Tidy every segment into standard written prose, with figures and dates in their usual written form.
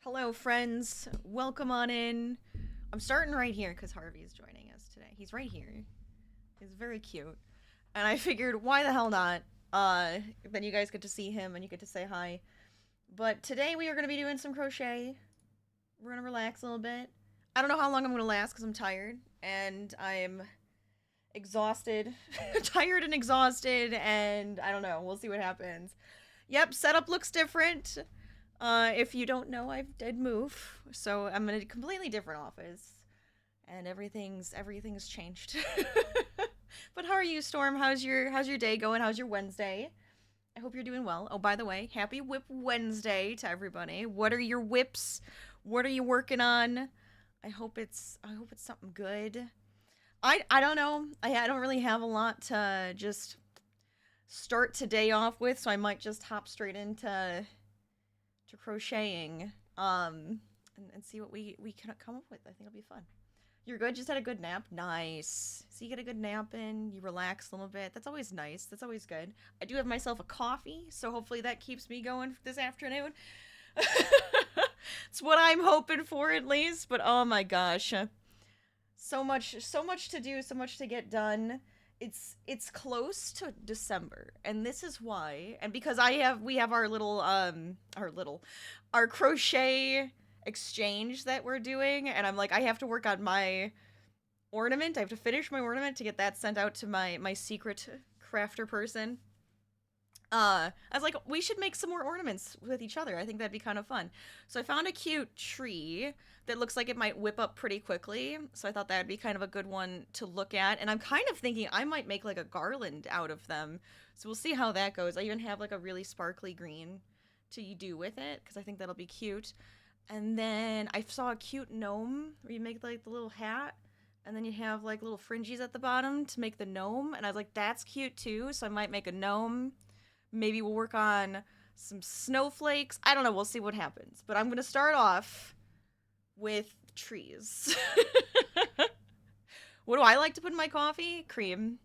Hello, friends. Welcome on in. I'm starting right here because Harvey is joining us today. He's right here. He's very cute. And I figured, why the hell not? Then you guys get to see him and you get to say hi. But today we are going to be doing some crochet. We're going to relax a little bit. I don't know how long I'm going to last because I'm tired. And I'm exhausted. Tired and exhausted. And I don't know. We'll see what happens. Yep, setup looks different. If you don't know, I did move, so I'm in a completely different office, and everything's changed. But how are you, Storm? How's your day going? How's your Wednesday? I hope you're doing well. Oh, by the way, happy WIP Wednesday to everybody. What are your whips? What are you working on? I hope it's something good. I don't know. I don't really have a lot to just start today off with, so I might just hop straight into crocheting and see what we can come up with. I think it'll be fun. You're good? Just had a good nap? Nice. So you get a good nap in, you relax a little bit. That's always nice. That's always good. I do have myself a coffee, so hopefully that keeps me going this afternoon. It's what I'm hoping for, at least. But oh my gosh, so much to do, so much to get done. It's close to December, and this is why. And because we have our crochet exchange that we're doing, and I'm like, I have to work on my ornament. I have to finish my ornament to get that sent out to my secret crafter person. I was like, we should make some more ornaments with each other. I think that'd be kind of fun. So I found a cute tree that looks like it might whip up pretty quickly. So I thought that'd be kind of a good one to look at. And I'm kind of thinking I might make like a garland out of them. So we'll see how that goes. I even have like a really sparkly green to do with it because I think that'll be cute. And then I saw a cute gnome where you make like the little hat. And then you have like little fringes at the bottom to make the gnome. And I was like, that's cute too. So I might make a gnome. Maybe we'll work on some snowflakes. I don't know. We'll see what happens. But I'm going to start off with trees. What do I like to put in my coffee? Cream.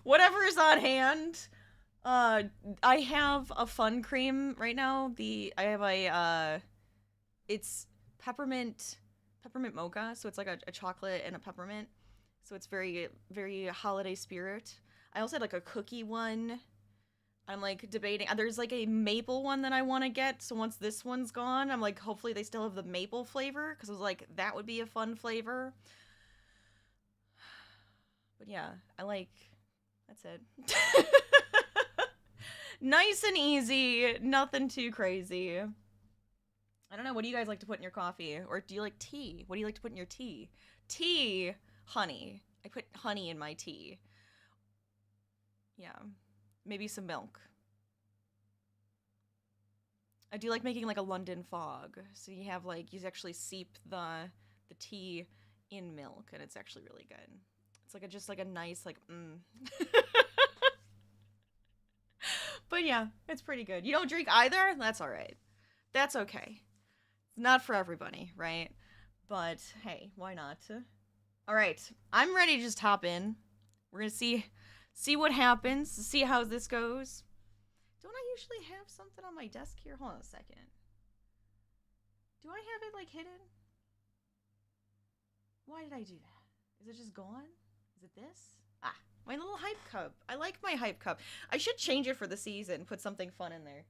Whatever is on hand. I have a fun cream right now. It's peppermint mocha. So it's like a chocolate and a peppermint. So it's very, very holiday spirit. I also had like a cookie one. I'm like debating. There's like a maple one that I want to get. So once this one's gone, I'm like, hopefully they still have the maple flavor. Because I was like, that would be a fun flavor. But yeah, that's it. Nice and easy. Nothing too crazy. I don't know. What do you guys like to put in your coffee? Or do you like tea? What do you like to put in your tea? Tea, honey. I put honey in my tea. Yeah, maybe some milk. I do like making like a London fog. So you have like, you actually seep the tea in milk, and it's actually really good. It's like just like a nice like But yeah, it's pretty good. You don't drink either? That's all right. That's okay. It's not for everybody, right? But hey, why not? All right, I'm ready to just hop in. We're gonna see what happens, see how this goes. Don't I usually have something on my desk here? Hold on a second. Do I have it like hidden? Why did I do that? Is it just gone? Is it this? Ah, my little hype cup. I like my hype cup. I should change it for the season, put something fun in there.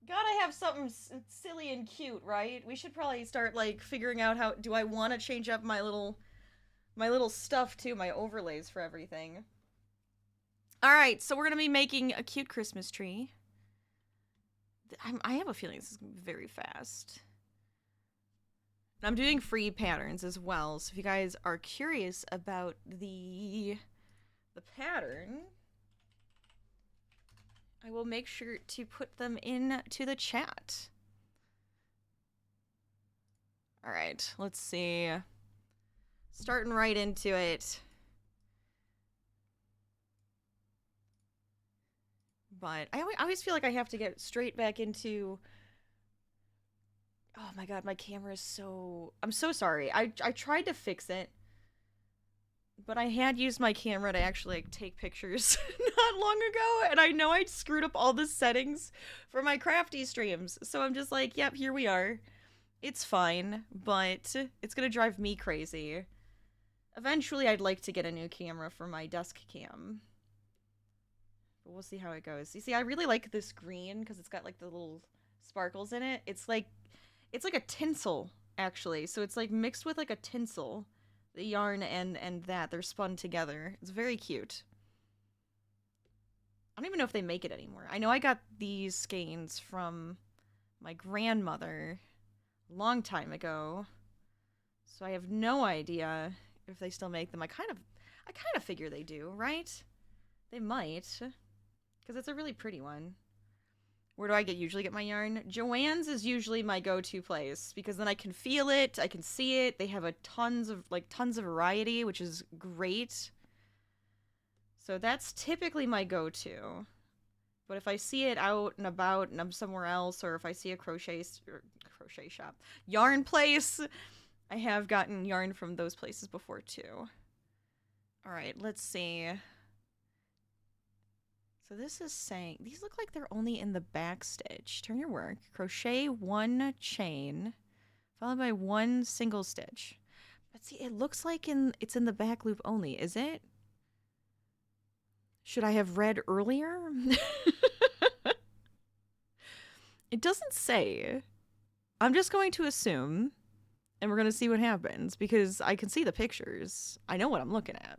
Gotta have something silly and cute, right? We should probably start like figuring out how do I want to change up my little stuff too, my overlays for everything. All right, so we're gonna be making a cute Christmas tree. I have a feeling this is gonna be very fast. And I'm doing free patterns as well, so if you guys are curious about the pattern, I will make sure to put them into the chat. All right, let's see. Starting right into it. But I always feel like I have to get straight back into... Oh my god, my camera is so... I'm so sorry. I tried to fix it. but I had used my camera to actually like, take pictures not long ago, and I know I screwed up all the settings for my crafty streams. So I'm just like, yep, here we are. It's fine, but it's gonna drive me crazy. Eventually, I'd like to get a new camera for my desk cam. But we'll see how it goes. You see, I really like this green because it's got like the little sparkles in it. It's like a tinsel, actually. So it's like mixed with like a tinsel. The yarn and that, they're spun together. It's very cute. I don't even know if they make it anymore. I know I got these skeins from my grandmother a long time ago. So I have no idea if they still make them. I kind of figure they do, right? They might, because it's a really pretty one. Where do I usually get my yarn? Joann's is usually my go-to place because then I can feel it, I can see it. They have tons of variety, which is great. So that's typically my go-to. But if I see it out and about and I'm somewhere else, or if I see a crochet shop, yarn place, I have gotten yarn from those places before too. All right, let's see. So this is saying, these look like they're only in the back stitch. Turn your work. Crochet 1 chain, followed by 1 single stitch. But see, it looks like it's in the back loop only, is it? Should I have read earlier? It doesn't say. I'm just going to assume, and we're going to see what happens, because I can see the pictures. I know what I'm looking at.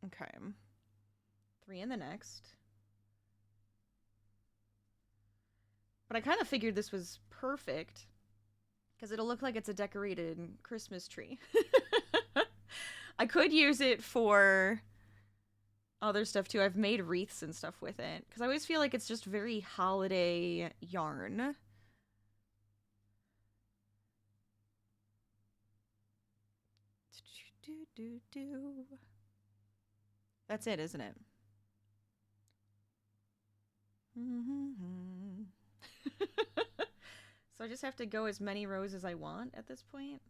Okay. 3 in the next. But I kind of figured this was perfect, because it'll look like it's a decorated Christmas tree. I could use it for other stuff too. I've made wreaths and stuff with it, because I always feel like it's just very holiday yarn. That's it, isn't it? So I just have to go as many rows as I want at this point.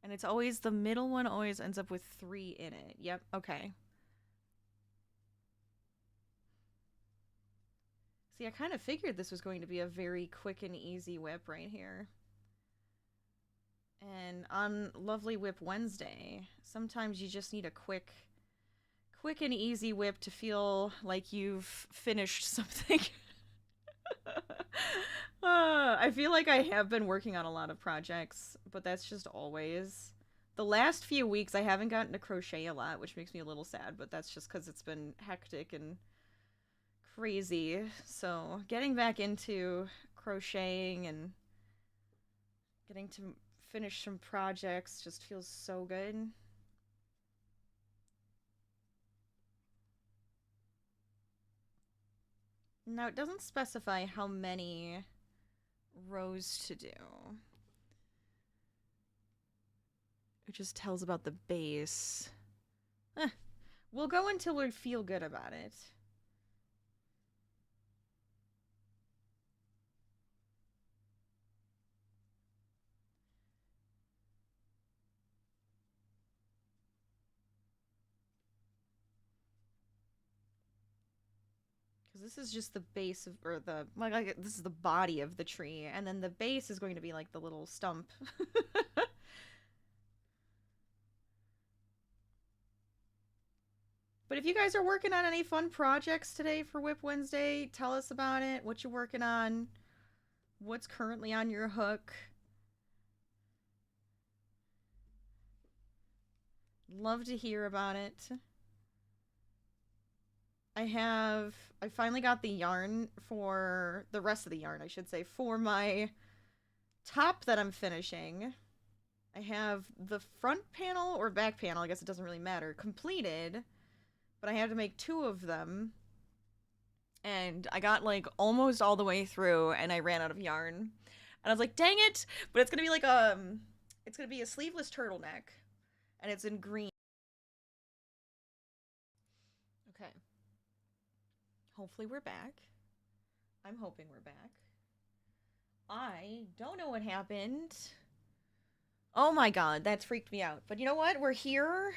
And it's always, the middle one always ends up with 3 in it. Yep, okay. See, I kind of figured this was going to be a very quick and easy WIP right here. And on lovely WIP Wednesday, sometimes you just need a quick and easy WIP to feel like you've finished something. I feel like I have been working on a lot of projects, but that's just always. The last few weeks I haven't gotten to crochet a lot, which makes me a little sad, but that's just because it's been hectic and crazy. So getting back into crocheting and getting to finish some projects just feels so good. Now it doesn't specify how many rows to do. It just tells about the base. We'll go until we feel good about it. Because this is just the base of, or the, like, this is the body of the tree, and then the base is going to be like the little stump. But if you guys are working on any fun projects today for WIP Wednesday, tell us about it, what you're working on, what's currently on your hook. Love to hear about it. I finally got the yarn for, the rest of the yarn, I should say, for my top that I'm finishing. I have the front panel or back panel, I guess it doesn't really matter, completed, but I had to make 2 of them. And I got like almost all the way through and I ran out of yarn. And I was like, dang it! But it's gonna be like it's gonna be a sleeveless turtleneck. And it's in green. Okay. Hopefully we're back. I'm hoping we're back. I don't know what happened. Oh my god, that's freaked me out. But you know what? We're here.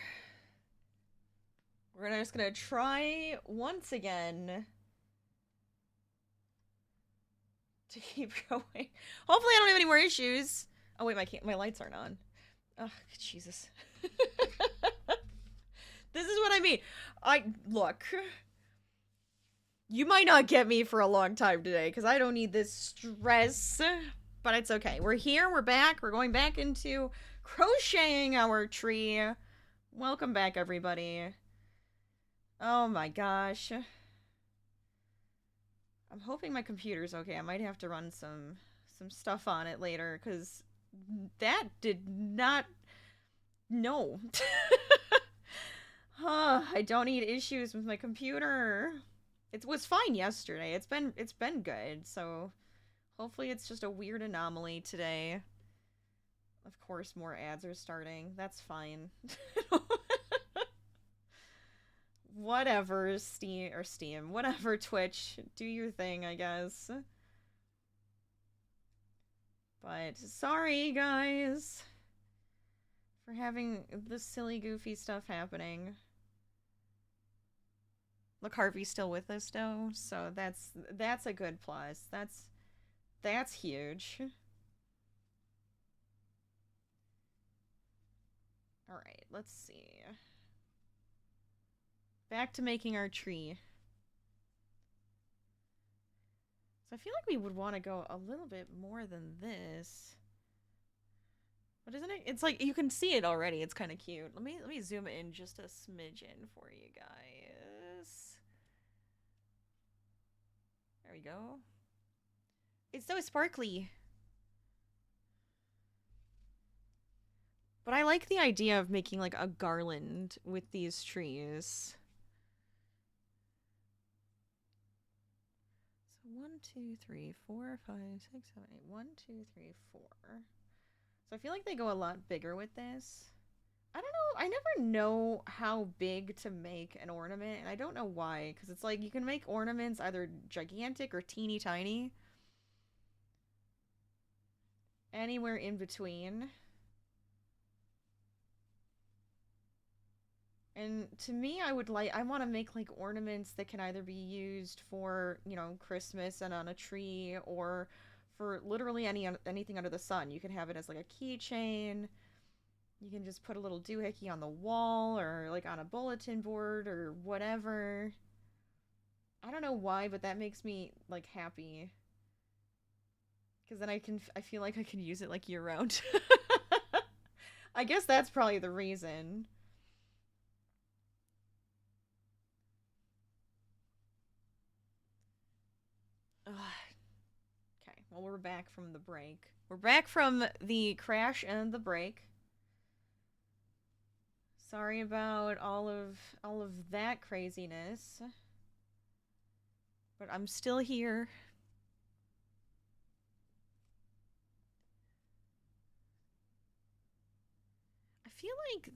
We're just gonna try once again to keep going. Hopefully I don't have any more issues. Oh wait, my lights aren't on. Oh, Jesus. This is what I mean. Look. You might not get me for a long time today, because I don't need this stress. But it's okay. We're here, we're back, we're going back into crocheting our tree. Welcome back, everybody. Oh my gosh. I'm hoping my computer's okay. I might have to run some stuff on it later, because that did not... No. I don't need issues with my computer. It was fine yesterday. It's been good, so hopefully it's just a weird anomaly today. Of course, more ads are starting. That's fine. Whatever, Steam, whatever, Twitch, do your thing, I guess. But sorry, guys, for having this silly, goofy stuff happening. Look, Harvey's still with us, though, so that's a good plus. That's huge. Alright, let's see. Back to making our tree. So I feel like we would want to go a little bit more than this. But isn't it? It's like, you can see it already. It's kind of cute. Let me zoom in just a smidgen for you guys. There we go. It's so sparkly. But I like the idea of making like a garland with these trees. So 1, 2, 3, 4, 5, 6, 7, 8. 1, 2, 3, 4. So I feel like they go a lot bigger with this. I don't know. I never know how big to make an ornament, and I don't know why, because it's like you can make ornaments either gigantic or teeny tiny. Anywhere in between. And to me, I want to make like ornaments that can either be used for, you know, Christmas and on a tree, or for literally anything under the sun. You can have it as like a keychain. You can just put a little doohickey on the wall, or like on a bulletin board, or whatever. I don't know why, but that makes me like happy. Because then I feel like I can use it like year round. I guess that's probably the reason. Ugh. Okay, well, we're back from the break. We're back from the crash and the break. Sorry about all of that craziness. But I'm still here. I feel like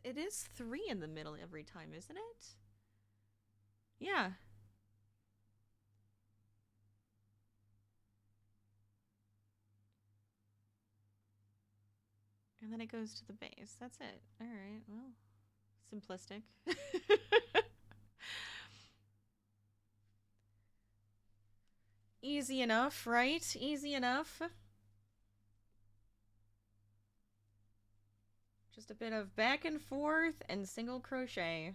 it is 3 in the middle every time, isn't it? Yeah. And then it goes to the base. That's it. Alright, well, simplistic. Easy enough, right? Easy enough. Just a bit of back and forth and single crochet.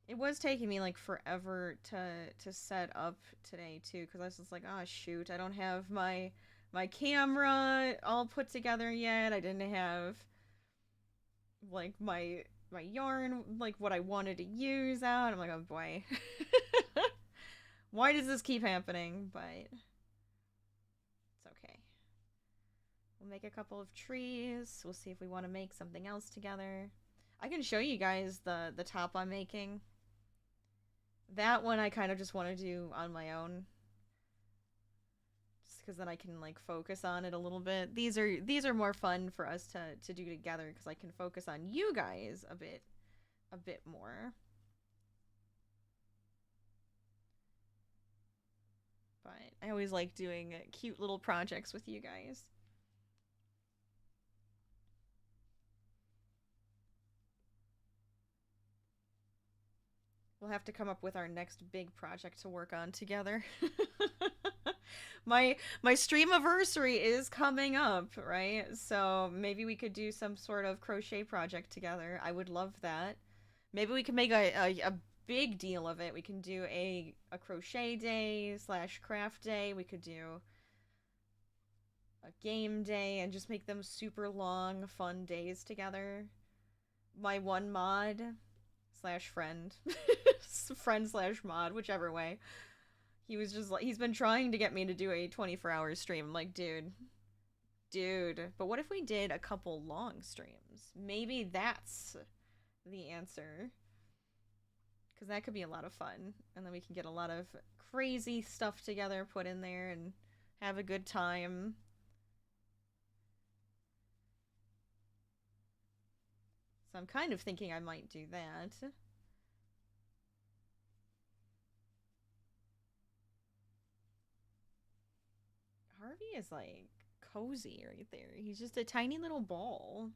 It was taking me like forever to set up today too, because I was just like, oh shoot, I don't have my camera all put together yet. I didn't have like my yarn, like what I wanted to use out. I'm like, oh boy. Why does this keep happening? But it's okay. We'll make a couple of trees. We'll see if we want to make something else together. I can show you guys the top I'm making. That one I kind of just want to do on my own. because then I can like focus on it a little bit. These are more fun for us to do together because I can focus on you guys a bit more. But I always like doing cute little projects with you guys. We'll have to come up with our next big project to work on together. my streamiversary is coming up, right? So maybe we could do some sort of crochet project together. I would love that. Maybe we can make a big deal of it. We can do a crochet day / craft day. We could do a game day and just make them super long, fun days together. My one mod / friend, friend / mod, whichever way. He was just like, he's been trying to get me to do a 24-hour stream. I'm like, dude. But what if we did a couple long streams? Maybe that's the answer. Because that could be a lot of fun. And then we can get a lot of crazy stuff together, put in there, and have a good time. So I'm kind of thinking I might do that. Harvey is like cozy right there. He's just a tiny little ball.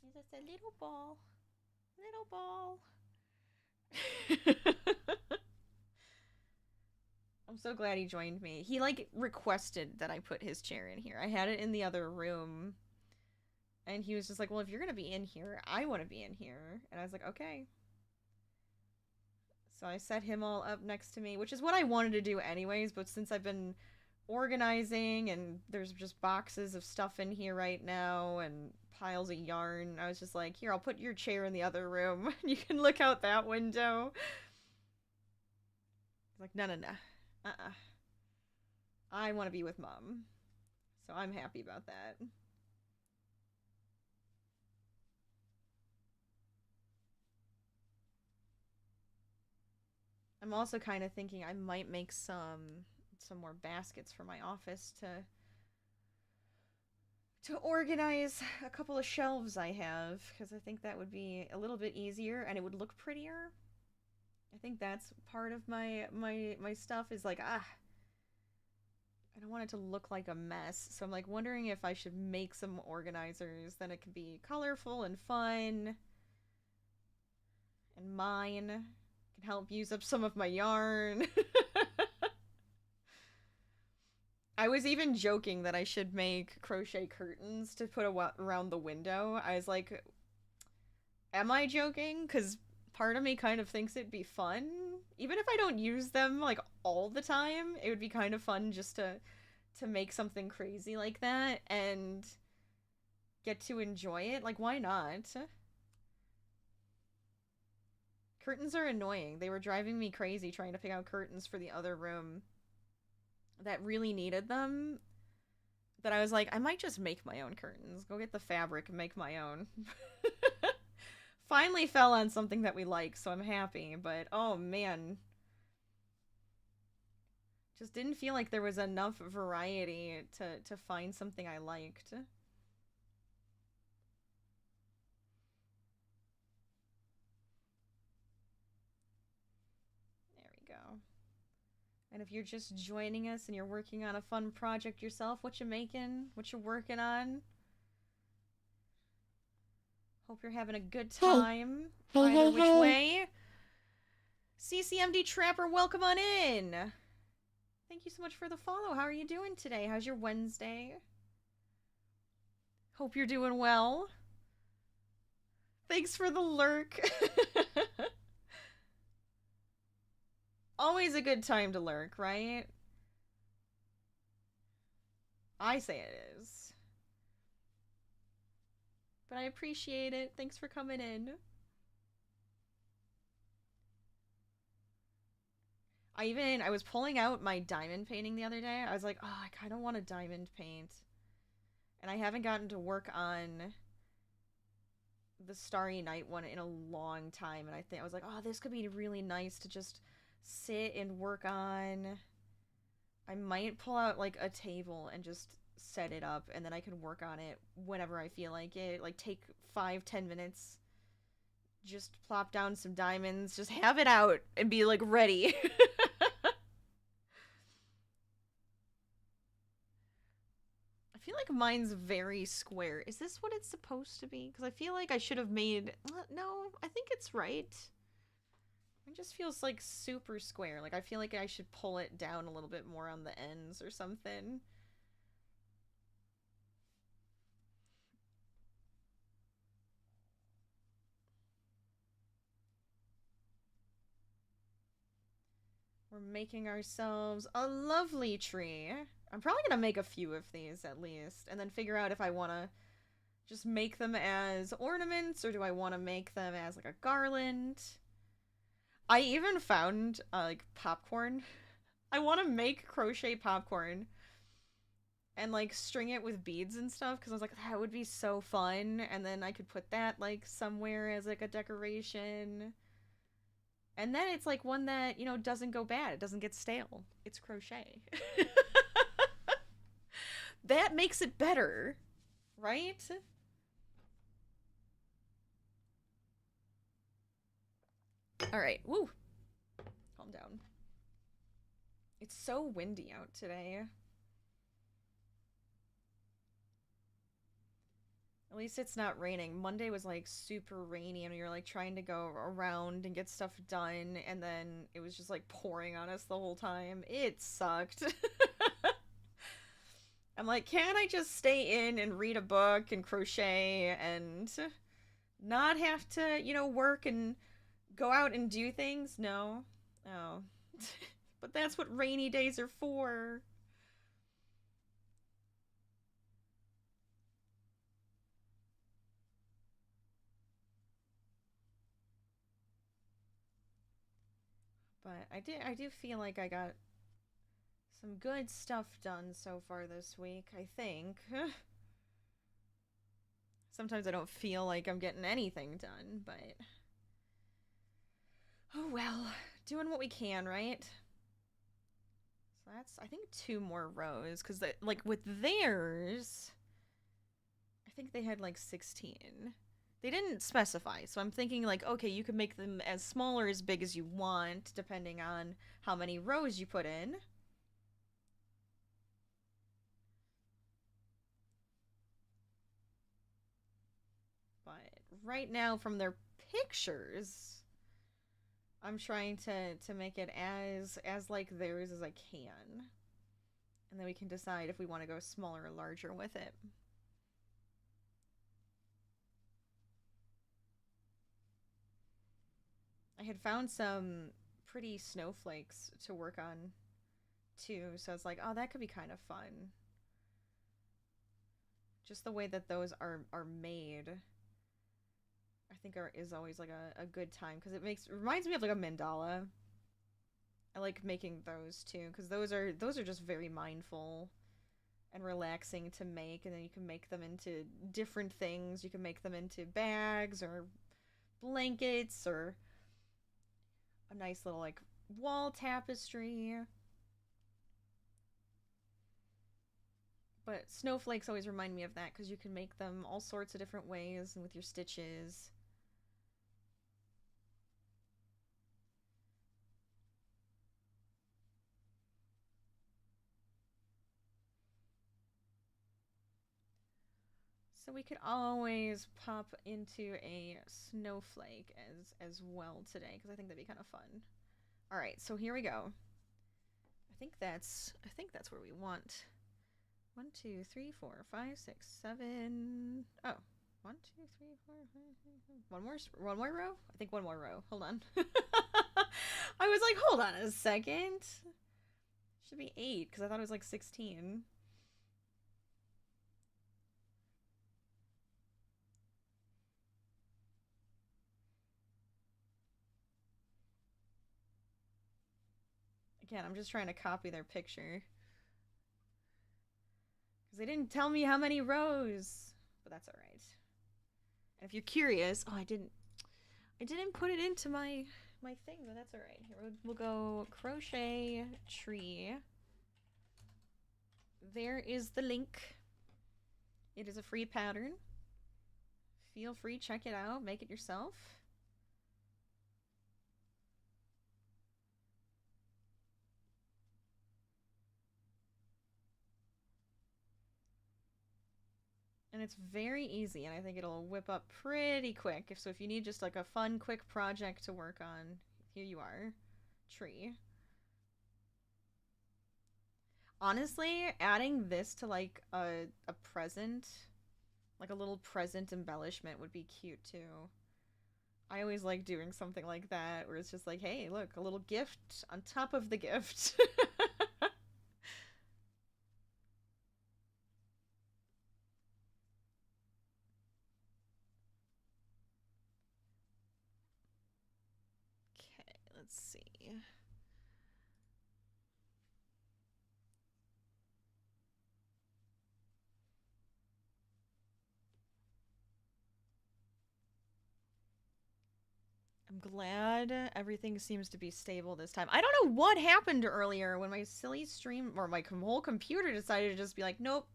He's just a little ball. Little ball. I'm so glad he joined me. He like requested that I put his chair in here. I had it in the other room. And he was just like, well, if you're going to be in here, I want to be in here. And I was like, okay. So I set him all up next to me, which is what I wanted to do anyways. But since I've been organizing and there's just boxes of stuff in here right now and piles of yarn, I was just like, here, I'll put your chair in the other room. You can look out that window. He's like, no. I want to be with Mom. So I'm happy about that. I'm also kind of thinking I might make some more baskets for my office to organize a couple of shelves I have, because I think that would be a little bit easier and it would look prettier. I think that's part of my stuff is like, I don't want it to look like a mess. So I'm like wondering if I should make some organizers, then it can be colorful and fun. And mine can help use up some of my yarn. I was even joking that I should make crochet curtains to put around the window. I was like, am I joking? Because part of me kind of thinks it'd be fun. Even if I don't use them, like, all the time, it would be kind of fun just to make something crazy like that and get to enjoy it. Like, why not? Curtains are annoying. They were driving me crazy trying to pick out curtains for the other room that really needed them. That I was like, I might just make my own curtains. Go get the fabric and make my own. Finally fell on something that we like, so I'm happy. But, oh man. Just didn't feel like there was enough variety to find something I liked. There we go. And if you're just joining us and you're working on a fun project yourself, what you making? What you working on? Hope you're having a good time. Either which way. CCMD Trapper, welcome on in. Thank you so much for the follow. How are you doing today? How's your Wednesday? Hope you're doing well. Thanks for the lurk. Always a good time to lurk, right? I say it is. But I appreciate it. Thanks for coming in. I was pulling out my diamond painting the other day. I was like, oh, I kind of want a diamond paint. And I haven't gotten to work on the Starry Night one in a long time. And I was like, oh, this could be really nice to just sit and work on. I might pull out like a table and just set it up, and then I can work on it whenever I feel like it. Like take 5-10 minutes, just plop down some diamonds, just have it out and be like ready. I feel like mine's very square. Is this what it's supposed to be? Because I feel like I should have made... No, I think it's right. It just feels like super square. Like I feel like I should pull it down a little bit more on the ends or something. We're making ourselves a lovely tree. I'm probably gonna make a few of these at least, and then figure out if I want to just make them as ornaments, or do I want to make them as like a garland. I even found like popcorn. I want to make crochet popcorn and like string it with beads and stuff, because I was like, that would be so fun, and then I could put that like somewhere as like a decoration. And then it's like one that, you know, doesn't go bad. It doesn't get stale. It's crochet. That makes it better, right? All right. Woo. Calm down. It's so windy out today. At least it's not raining. Monday was like super rainy and we were like trying to go around and get stuff done, and then it was just like pouring on us the whole time. It sucked. I'm like, can't I just stay in and read a book and crochet and not have to, you know, work and go out and do things? No. Oh. But that's what rainy days are for. But I do feel like I got some good stuff done so far this week, I think. Sometimes I don't feel like I'm getting anything done, but oh well, doing what we can, right? So that's, I think, 2 more rows, because like with theirs, I think they had like 16. They didn't specify, so I'm thinking like, okay, you can make them as small or as big as you want, depending on how many rows you put in. But right now, from their pictures, I'm trying to make it as like theirs as I can. And then we can decide if we want to go smaller or larger with it. I had found some pretty snowflakes to work on too, so it's like, oh, that could be kind of fun. Just the way that those are made, I think is always like a good time, because it reminds me of like a mandala. I like making those too, because those are just very mindful and relaxing to make, and then you can make them into different things. You can make them into bags or blankets or a nice little like wall tapestry. But snowflakes always remind me of that, because you can make them all sorts of different ways and with your stitches. So we could always pop into a snowflake as well today, because I think that'd be kind of fun. All right, so here we go. I think that's where we want. 1, 2, 3, 4, 5, 6, 7. Oh, 1, 2, 3, 4, 5, 6, 7. One more row? I think one more row. Hold on. I was like, hold on a second. Should be 8, because I thought it was like 16. Again, I'm just trying to copy their picture, because they didn't tell me how many rows, but that's all right. And if you're curious, oh, I didn't put it into my thing, but that's all right. Here we'll go crochet tree. there is the link. It is a free pattern. Feel free, check it out, make it yourself. And it's very easy, and I think it'll whip up pretty quick. So if you need just like a fun, quick project to work on, here you are. Tree. Honestly, adding this to like a present, like a little present embellishment would be cute too. I always like doing something like that, where it's just like, hey, look, a little gift on top of the gift. Okay, let's see. I'm glad everything seems to be stable this time. I don't know what happened earlier when my silly stream, or my whole computer decided to just be like, nope,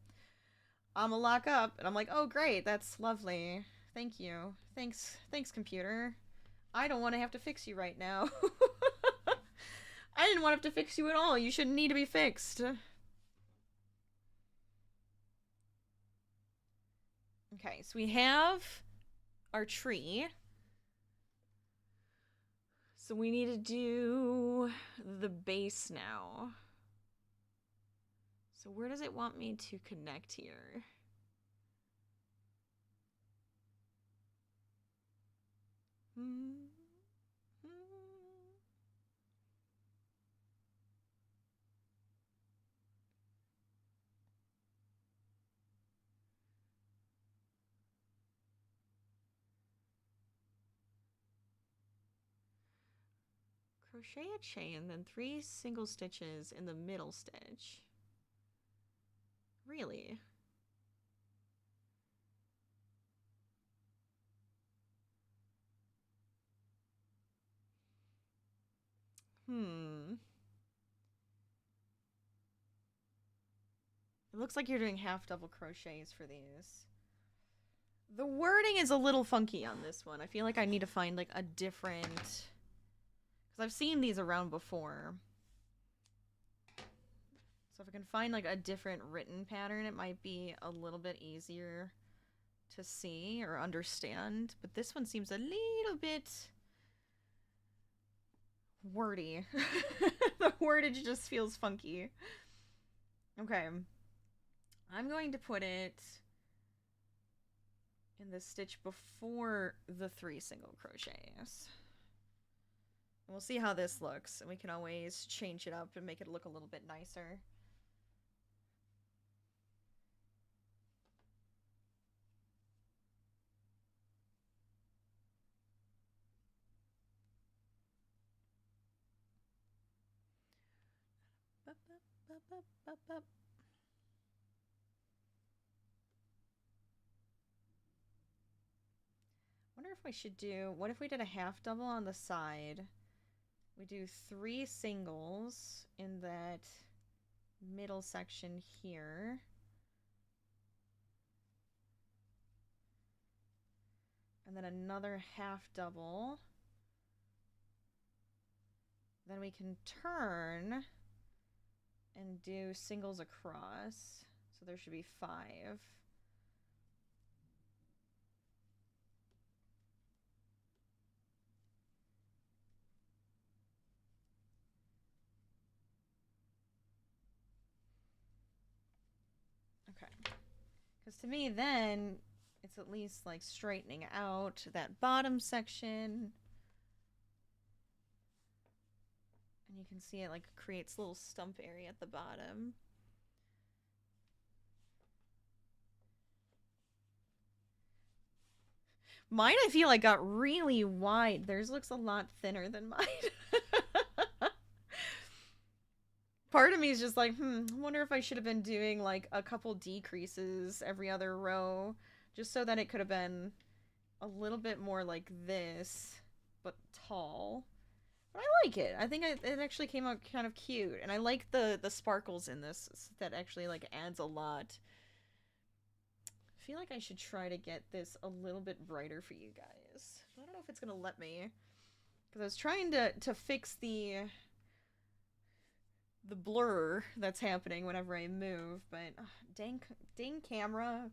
I'm gonna lock up. And I'm like, oh great, that's lovely. Thank you. Thanks, computer. I don't want to have to fix you right now. I didn't want to have to fix you at all. You shouldn't need to be fixed. Okay, so we have our tree. So we need to do the base now. So where does it want me to connect here? Crochet a chain, then 3 single stitches in the middle stitch. Really? It looks like you're doing half double crochets for these. The wording is a little funky on this one. I feel like I need to find like a different... Because I've seen these around before. So if I can find like a different written pattern, it might be a little bit easier to see or understand. But this one seems a little bit wordy. The wordage just feels funky. Okay. I'm going to put it in the stitch before the 3 single crochets. And we'll see how this looks, and we can always change it up and make it look a little bit nicer. Wonder if we should do, what if we did a half double on the side? We do 3 singles in that middle section here. And then another half double. Then we can turn and do singles across. So there should be 5. Okay. Because to me then, it's at least like straightening out that bottom section. And you can see it like creates a little stump area at the bottom. Mine, I feel like got really wide. Theirs looks a lot thinner than mine. Part of me is just like, I wonder if I should have been doing like a couple decreases every other row, just so that it could have been a little bit more like this, but tall. But I like it. I think it actually came out kind of cute, and I like the sparkles in this. That actually like adds a lot. I feel like I should try to get this a little bit brighter for you guys. I don't know if it's gonna let me, because I was trying to fix the blur that's happening whenever I move, but dang camera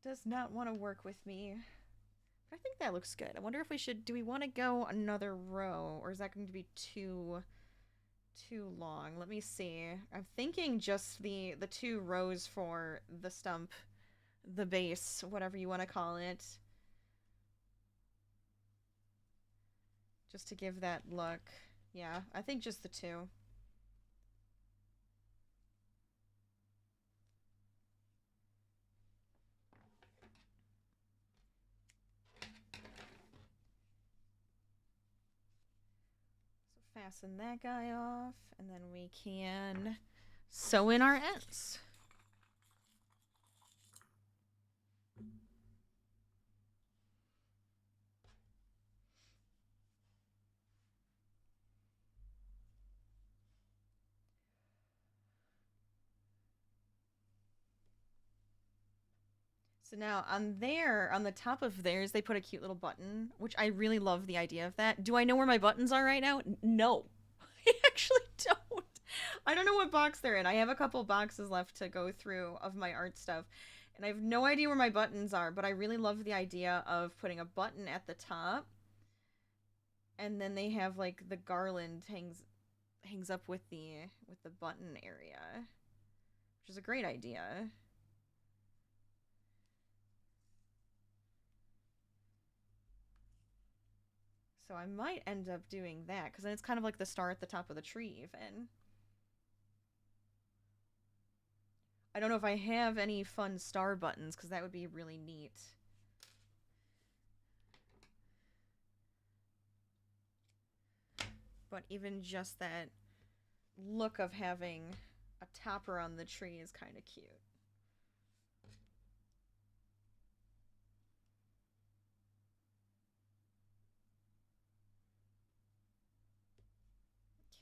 does not want to work with me. But I think that looks good. I wonder if we should, do we want to go another row, or is that going to be too long? Let me see. I'm thinking just the 2 rows for the stump, the base, whatever you want to call it. Just to give that look. Yeah, I think just the 2. So fasten that guy off, and then we can sew in our ends. So now on the top of theirs, they put a cute little button, which I really love the idea of that. Do I know where my buttons are right now? No. I actually don't. I don't know what box they're in. I have a couple boxes left to go through of my art stuff, and I have no idea where my buttons are, but I really love the idea of putting a button at the top, and then they have like the garland hangs up with the button area, which is a great idea. So I might end up doing that, because then it's kind of like the star at the top of the tree, even. I don't know if I have any fun star buttons, because that would be really neat. But even just that look of having a topper on the tree is kind of cute.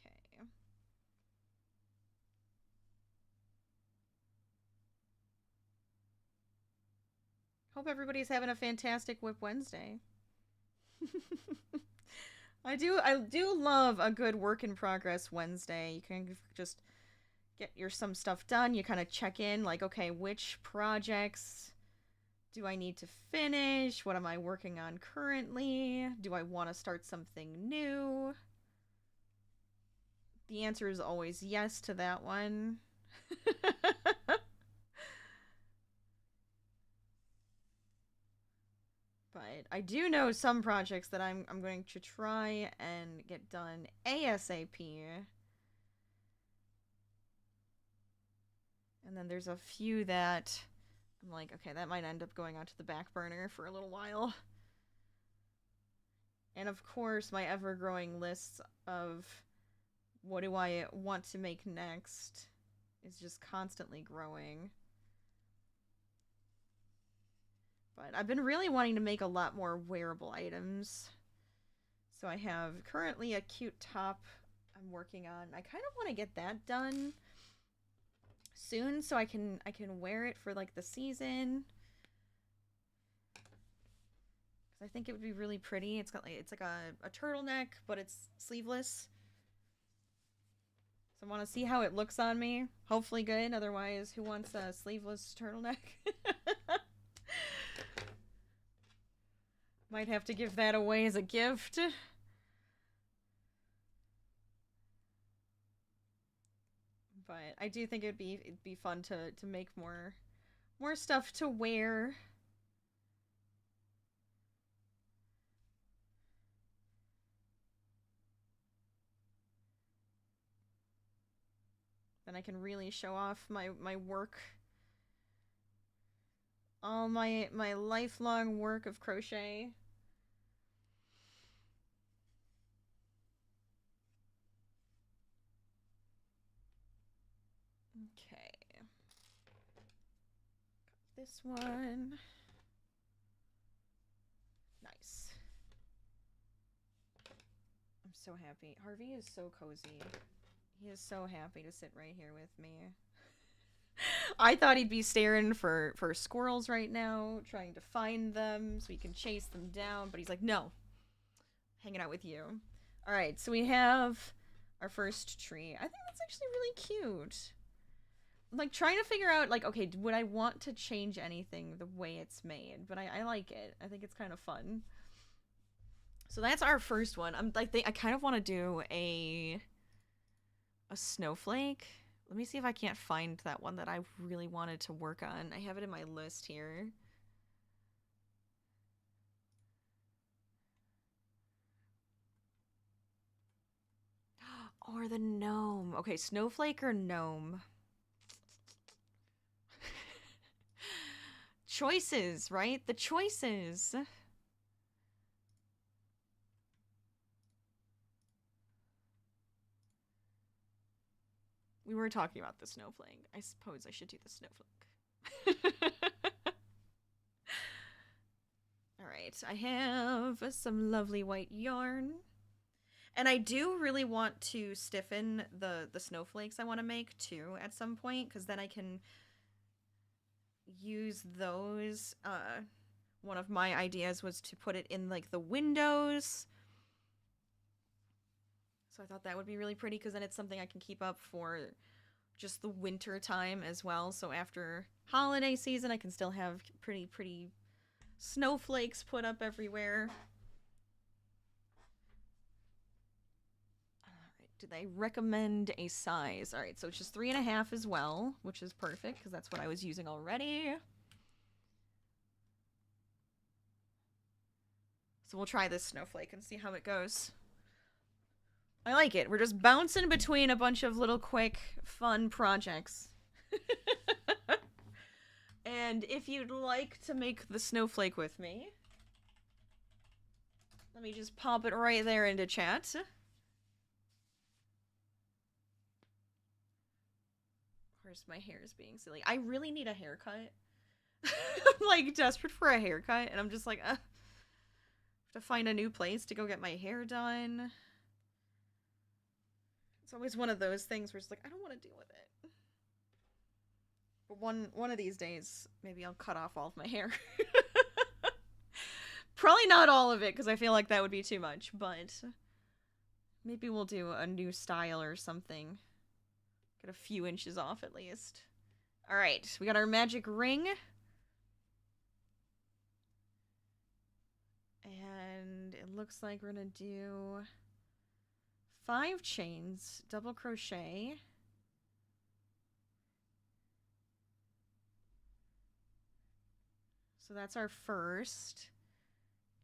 Okay. Hope everybody's having a fantastic WIP Wednesday. I do love a good work in progress Wednesday. You can just get some stuff done. You kind of check in, like, okay, which projects do I need to finish? What am I working on currently? Do I want to start something new? The answer is always yes to that one. But I do know some projects that I'm going to try and get done ASAP. And then there's a few that I'm like, okay, that might end up going onto the back burner for a little while. And of course, my ever-growing lists of what do I want to make next is just constantly growing. But I've been really wanting to make a lot more wearable items. So I have currently a cute top I'm working on. I kind of want to get that done soon so I can wear it for like the season. I think it would be really pretty. It's like a turtleneck, but it's sleeveless. So I want to see how it looks on me. Hopefully good. Otherwise, who wants a sleeveless turtleneck? Might have to give that away as a gift. But I do think it'd be fun to make more stuff to wear. Then I can really show off my work. All my lifelong work of crochet. Okay. Got this one. Nice. so happy. Harvey is so cozy. He is so happy to sit right here with me. I thought he'd be staring for squirrels right now, trying to find them so he can chase them down, but he's like, no, hanging out with you. All right, so we have our first tree. I think that's actually really cute. I'm like trying to figure out, like, okay, would I want to change anything the way it's made? But I like it. I think it's kind of fun. So that's our first one. I kind of want to do a snowflake. Let me see if I can't find that one that I really wanted to work on. I have it in my list here. Or the gnome. Okay, snowflake or gnome. Choices, right? The choices. We were talking about the snowflake. I suppose I should do the snowflake. Alright, I have some lovely white yarn. And I do really want to stiffen the snowflakes I want to make too at some point, because then I can use those. One of my ideas was to put it in like the windows. So I thought that would be really pretty, because then it's something I can keep up for just the winter time as well. So after holiday season, I can still have pretty snowflakes put up everywhere. Alright, do they recommend a size? Alright, so it's just 3.5 as well, which is perfect, because that's what I was using already. So we'll try this snowflake and see how it goes. I like it. We're just bouncing between a bunch of little quick, fun projects. And if you'd like to make the snowflake with me, let me just pop it right there into chat. Of course, my hair is being silly. I really need a haircut. I'm like desperate for a haircut, and I'm just like, have to find a new place to go get my hair done. It's always one of those things where it's like, I don't want to deal with it. But one of these days, maybe I'll cut off all of my hair. Probably not all of it, because I feel like that would be too much, but maybe we'll do a new style or something. Get a few inches off at least. Alright, we got our magic ring. And it looks like we're gonna do 5 chains, double crochet. So that's our first.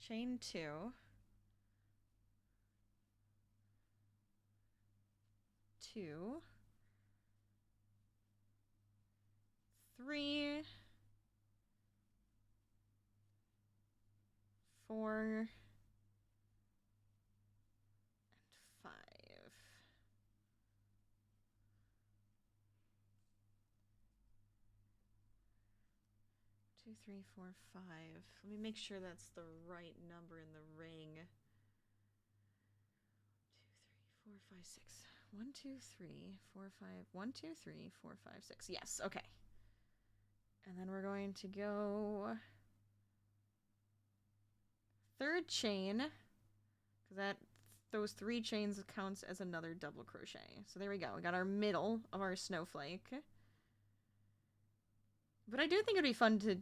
Chain 2. 2. 3. 4. And 5. 2, 3, 4, 5. Let me make sure that's the right number in the ring. 2, 3, 4, 5, 6. 1, 2, 3, 4, 5. 1, 2, 3, 4, 5, 6. Yes, okay. And then we're going to go 3rd chain, because those 3 chains counts as another double crochet. So there we go. We got our middle of our snowflake. But I do think it'd be fun to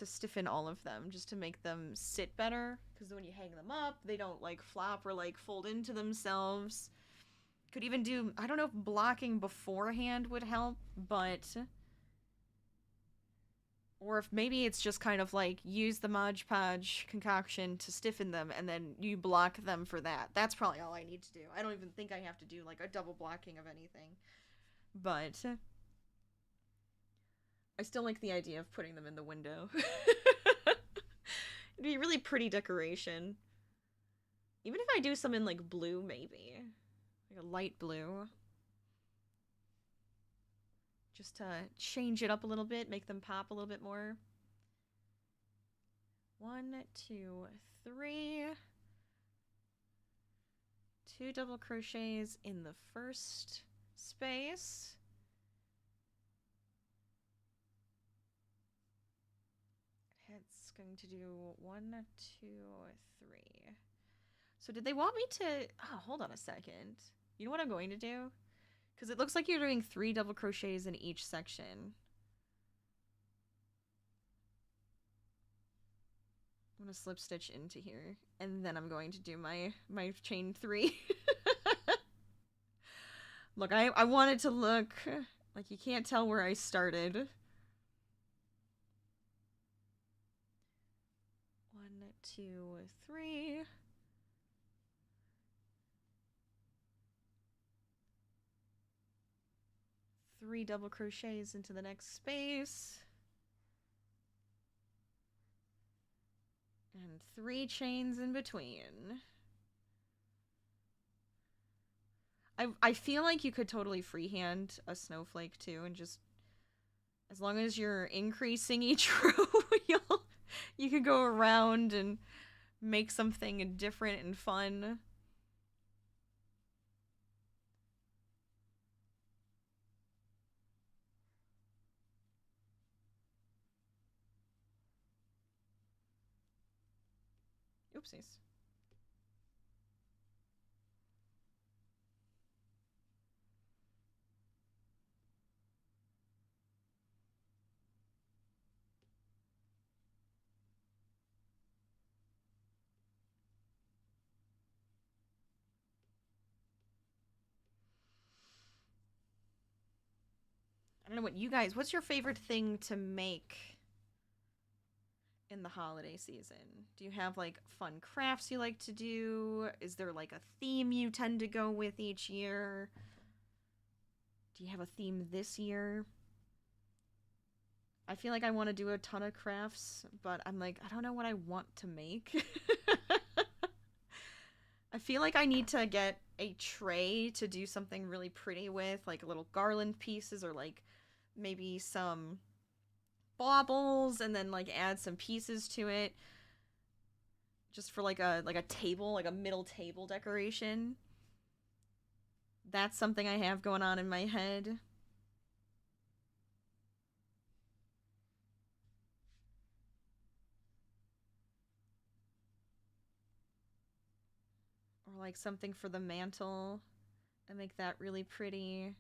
stiffen all of them, just to make them sit better, because when you hang them up, they don't like flop or like fold into themselves. Could even do, I don't know if blocking beforehand would help, but, or if maybe it's just kind of like use the Mod Podge concoction to stiffen them, and then you block them for that. That's probably all I need to do. I don't even think I have to do like a double blocking of anything, but I still like the idea of putting them in the window. It'd be a really pretty decoration. Even if I do some in like blue, maybe. Like a light blue. Just to change it up a little bit, make them pop a little bit more. 1, 2, 3. 2 double crochets in the first space. It's going to do 1, 2, 3. So did they want me to... Oh, hold on a second. You know what I'm going to do? Because it looks like you're doing 3 double crochets in each section. I'm going to slip stitch into here. And then I'm going to do my chain 3. Look, I want it to look like you can't tell where I started. 1, 2, 3. Three double crochets into the next space. And 3 chains in between. I feel like you could totally freehand a snowflake too, and just as long as you're increasing each row, you could go around and make something different and fun. Oopsies. I don't know what you guys, what's your favorite thing to make in the holiday season? Do you have like fun crafts you like to do? Is there like a theme you tend to go with each year? Do you have a theme this year? I feel like I want to do a ton of crafts, but I'm like, I don't know what I want to make. I feel like I need to get a tray to do something really pretty with, like little garland pieces or like maybe some baubles, and then like add some pieces to it just for like a table, like a middle table decoration. That's something I have going on in my head. Or like something for the mantle and make that really pretty.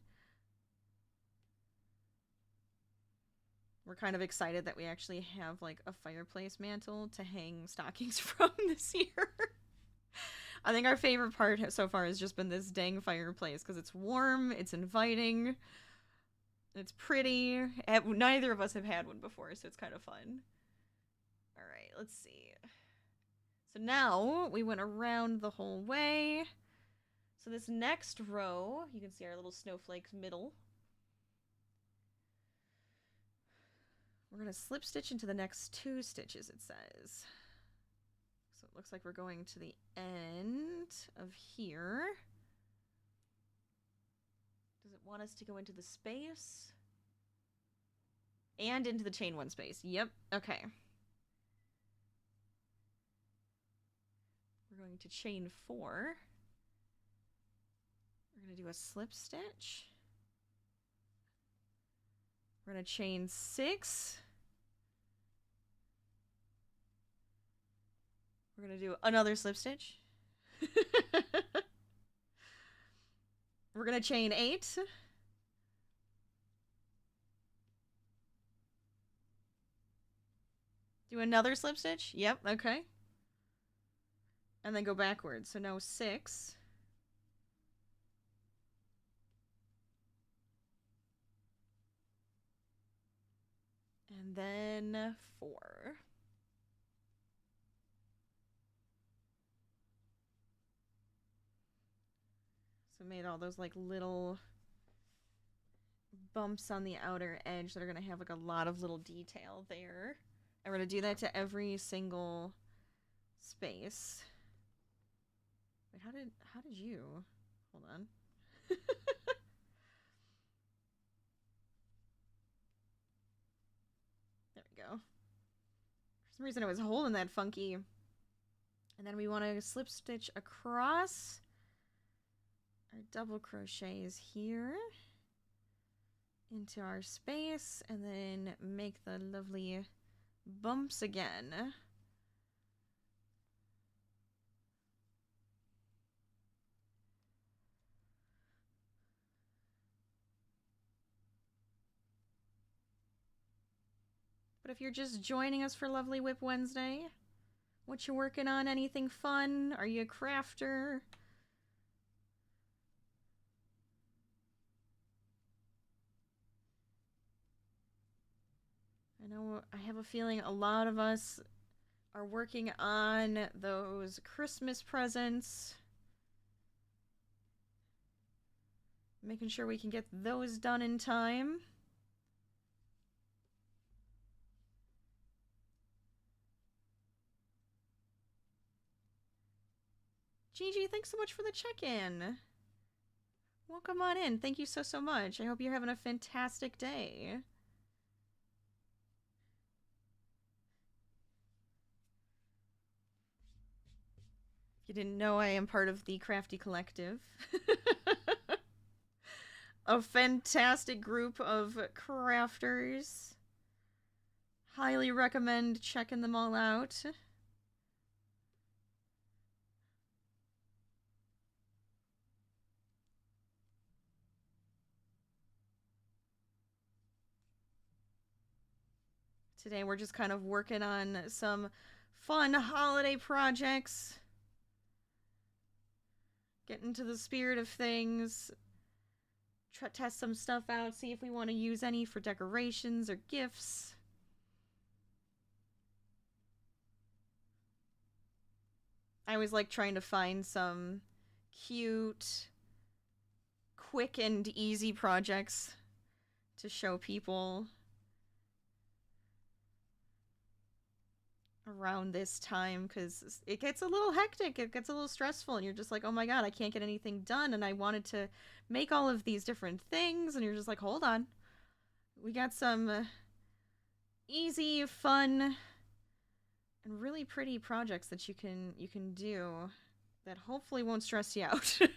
We're kind of excited that we actually have like a fireplace mantle to hang stockings from this year. I think our favorite part so far has just been this dang fireplace because it's warm, it's inviting, it's pretty. Neither of us have had one before, so it's kind of fun. All right, let's see. So now we went around the whole way. So this next row, you can see our little snowflakes middle. We're going to slip stitch into the next 2 stitches, it says. So it looks like we're going to the end of here. Does it want us to go into the space? And into the chain 1 space. Yep, okay. We're going to chain 4. We're going to do a slip stitch. We're going to chain 6. We're going to do another slip stitch. We're going to chain 8. Do another slip stitch. Yep, okay. And then go backwards. So now 6. And then 4. So made all those like little bumps on the outer edge that are going to have like a lot of little detail there. And we're going to do that to every single space. Wait, how did you? Hold on. There we go. For some reason it was holding that funky. And then we want to slip stitch across. our double crochets here into our space, and then make the lovely bumps again. But if you're just joining us for lovely WIP Wednesday, what you working on? Anything fun? Are you a crafter? I know I have a feeling a lot of us are working on those Christmas presents. Making sure we can get those done in time. Gigi, thanks so much for the check-in. Welcome on in. Thank you so much. I hope you're having a fantastic day. If you didn't know, I am part of the Crafty Collective. A fantastic group of crafters. Highly recommend checking them all out. Today we're just kind of working on some fun holiday projects. Get into the spirit of things. Test some stuff out, see if we want to use any for decorations or gifts. I always like trying to find some cute, quick and easy projects to show people around this time, because it gets a little hectic, it gets a little stressful, and you're just like, oh my god, I can't get anything done, and I wanted to make all of these different things, and you're just like, hold on. We got some easy, fun, and really pretty projects that you can do that hopefully won't stress you out. So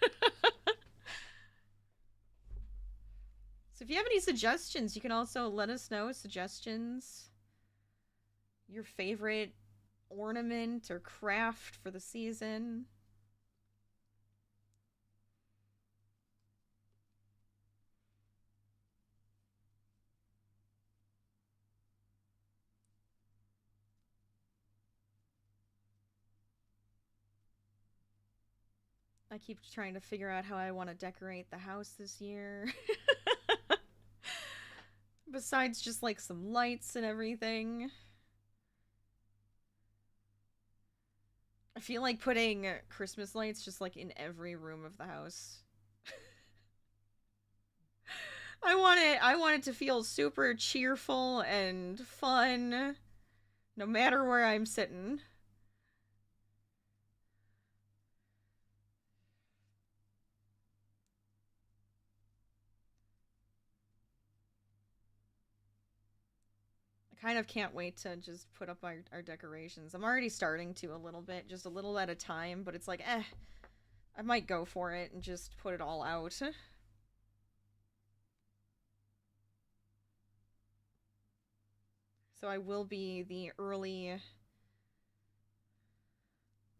if you have any suggestions, you can also let us know. Suggestions, your favorite ornament or craft for the season. I keep trying to figure out how I want to decorate the house this year. Besides just like some lights and everything. I feel like putting Christmas lights just like in every room of the house. I want it to feel super cheerful and fun no matter where I'm sitting. I kind of can't wait to just put up our decorations. I'm already starting to a little bit, just a little at a time, but it's like, I might go for it and just put it all out. So I will be the early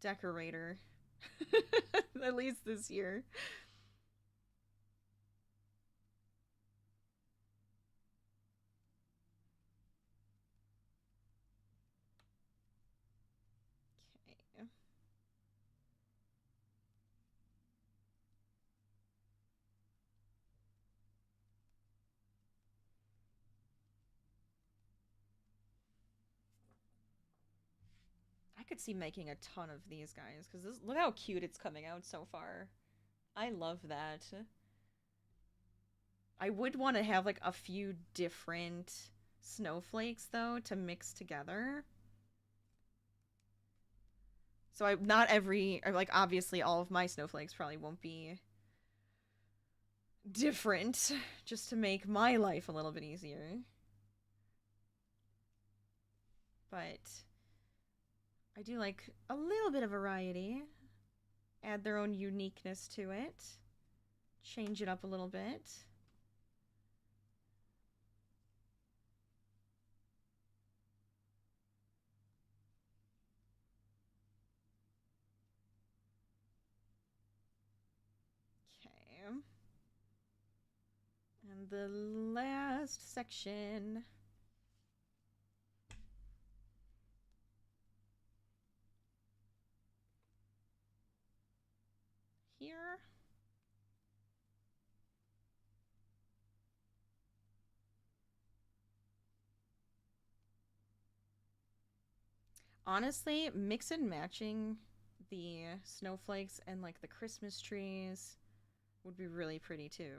decorator, at least this year. Okay. I could see making a ton of these guys, because look how cute it's coming out so far. I love that. I would want to have like a few different snowflakes though to mix together. So not every, or like obviously all of my snowflakes probably won't be different, just to make my life a little bit easier. But I do like a little bit of variety. Add their own uniqueness to it. change it up a little bit. Okay. And the last section. Here. Honestly, mix and matching the snowflakes and like the Christmas trees would be really pretty too.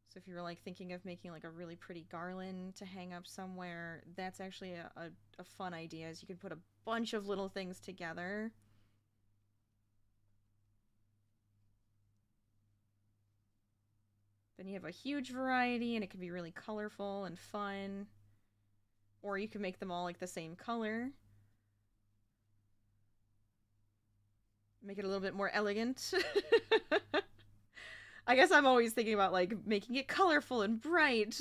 So if you were like thinking of making like a really pretty garland to hang up somewhere, that's actually a fun idea, is you could put a bunch of little things together. Then you have a huge variety and it can be really colorful and fun. Or you can make them all like the same color. Make it a little bit more elegant. I guess I'm always thinking about like making it colorful and bright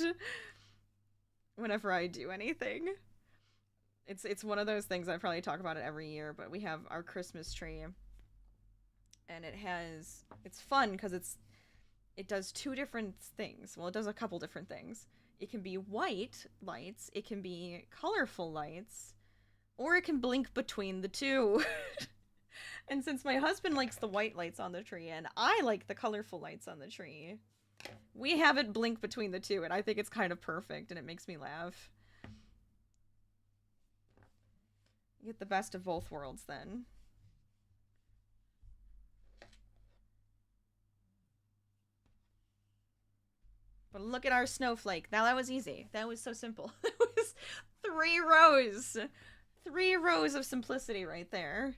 whenever I do anything. It's one of those things, I probably talk about it every year, but we have our Christmas tree. And it's fun because it does two different things. Well, it does a couple different things. It can be white lights, it can be colorful lights, or it can blink between the two. And since my husband likes the white lights on the tree and I like the colorful lights on the tree, we have it blink between the two, and I think it's kind of perfect and it makes me laugh. You get the best of both worlds then. But look at our snowflake. Now that was easy. That was so simple. It was 3 rows. 3 rows of simplicity right there.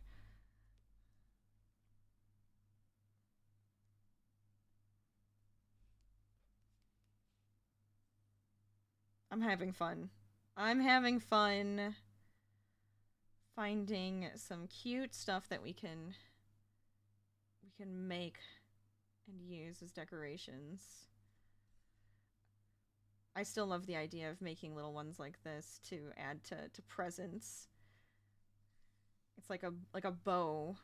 I'm having fun. I'm having fun finding some cute stuff that we can make and use as decorations. I still love the idea of making little ones like this to add to presents. It's like a bow,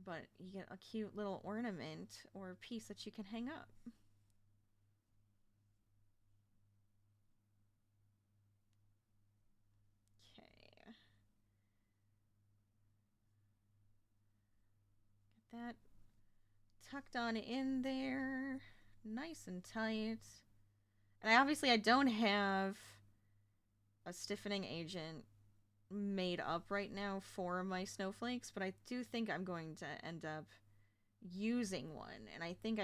but you get a cute little ornament or piece that you can hang up. Okay. Get that tucked on in there, nice and tight. And I don't have a stiffening agent made up right now for my snowflakes, but I do think I'm going to end up using one. And I think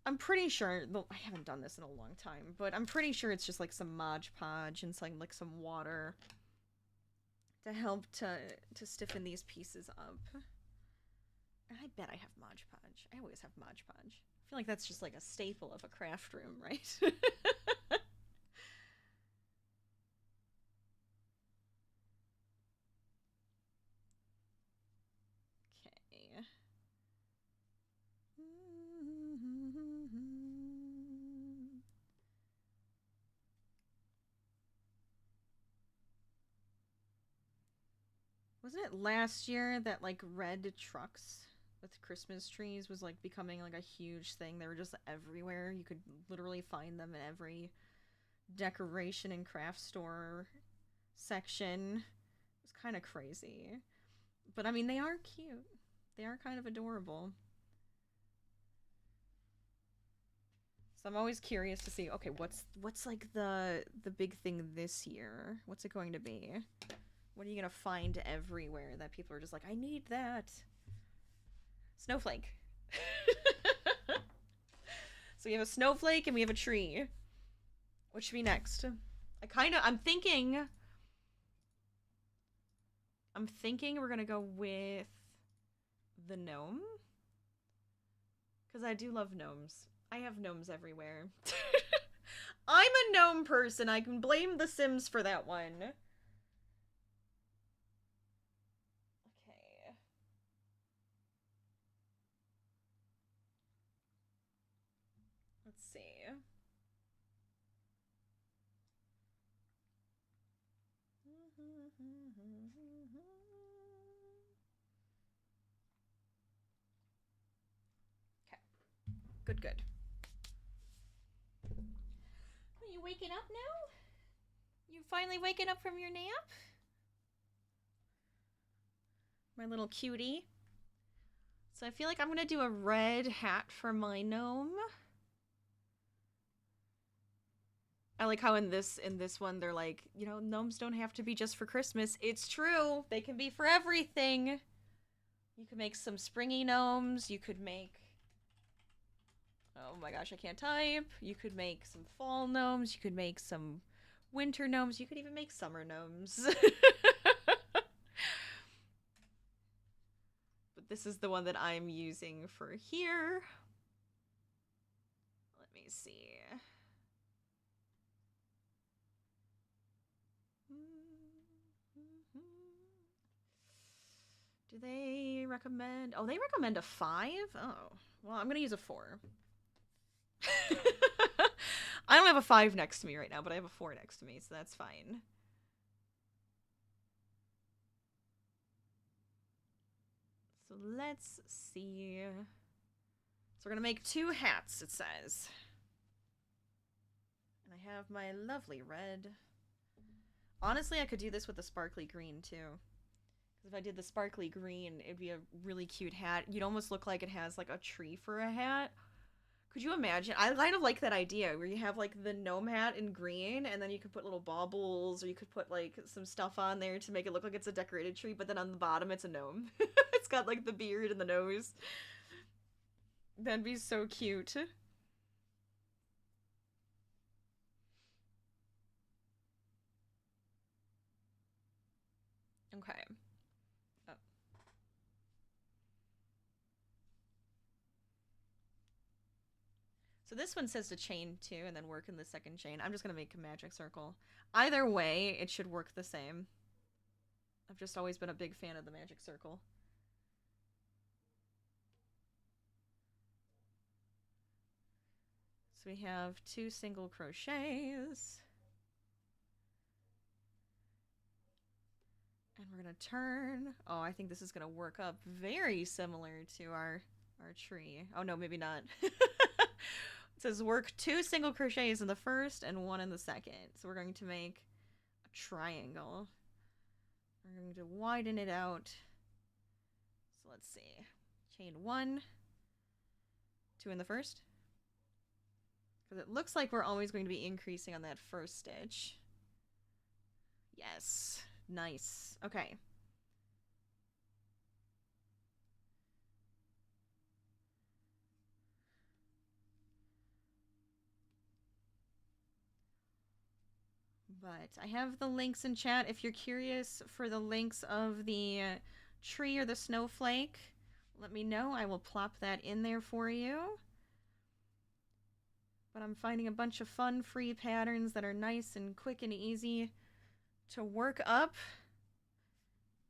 I'm pretty sure, well, I haven't done this in a long time, but I'm pretty sure it's just like some Mod Podge and like some water to help to stiffen these pieces up. And I bet I have Mod Podge. I always have Mod Podge. I feel like that's just like a staple of a craft room, right? Okay. Wasn't it last year that like red trucks with Christmas trees was like becoming like a huge thing? They were just everywhere. You could literally find them in every decoration and craft store section. It was kind of crazy. But I mean, they are cute. They are kind of adorable. So I'm always curious to see, okay, what's like the big thing this year? What's it going to be? What are you gonna find everywhere that people are just like, I need that? Snowflake. So we have a snowflake and we have a tree. What should be next? I'm thinking we're gonna go with the gnome. Because I do love gnomes. I have gnomes everywhere. I'm a gnome person. I can blame The Sims for that one. Okay. Good, good. Are you waking up now? You finally waking up from your nap? My little cutie. So I feel like I'm gonna do a red hat for my gnome. I like how in this one they're like, you know, gnomes don't have to be just for Christmas. It's true. They can be for everything. You could make some springy gnomes. You could make... Oh my gosh, I can't type. You could make some fall gnomes. You could make some winter gnomes. You could even make summer gnomes. But this is the one that I'm using for here. Let me see. Do they recommend... Oh, they recommend a 5? Oh, well, I'm gonna use a 4. I don't have a 5 next to me right now, but I have a 4 next to me, so that's fine. So let's see. So we're gonna make 2 hats, it says. And I have my lovely red. Honestly, I could do this with the sparkly green, too. Because if I did the sparkly green, it'd be a really cute hat. You'd almost look like it has, like, a tree for a hat. Could you imagine? I kind of like that idea where you have like the gnome hat in green and then you could put little baubles or you could put like some stuff on there to make it look like it's a decorated tree, but then on the bottom it's a gnome. It's got like the beard and the nose. That'd be so cute. Okay. Oh. So this one says to chain 2 and then work in the second chain. I'm just going to make a magic circle. Either way, it should work the same. I've just always been a big fan of the magic circle. So we have 2 single crochets. And we're going to turn. Oh, I think this is going to work up very similar to our tree. Oh, no, maybe not. It says work 2 single crochets in the first and 1 in the second. So we're going to make a triangle. We're going to widen it out. So let's see. Chain 1. 2 in the first. Because it looks like we're always going to be increasing on that first stitch. Yes. Nice. Okay. But I have the links in chat if you're curious for the links of the tree or the snowflake. Let me know. I will plop that in there for you. But I'm finding a bunch of fun free patterns that are nice and quick and easy to work up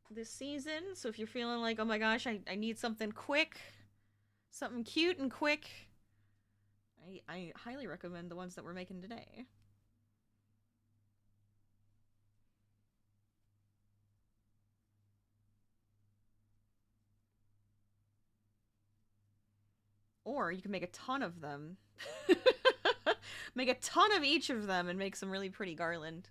this season. So if you're feeling like, oh my gosh, I need something quick, something cute and quick, I highly recommend the ones that we're making today. Or you can make a ton of them. Make a ton of each of them and make some really pretty garland.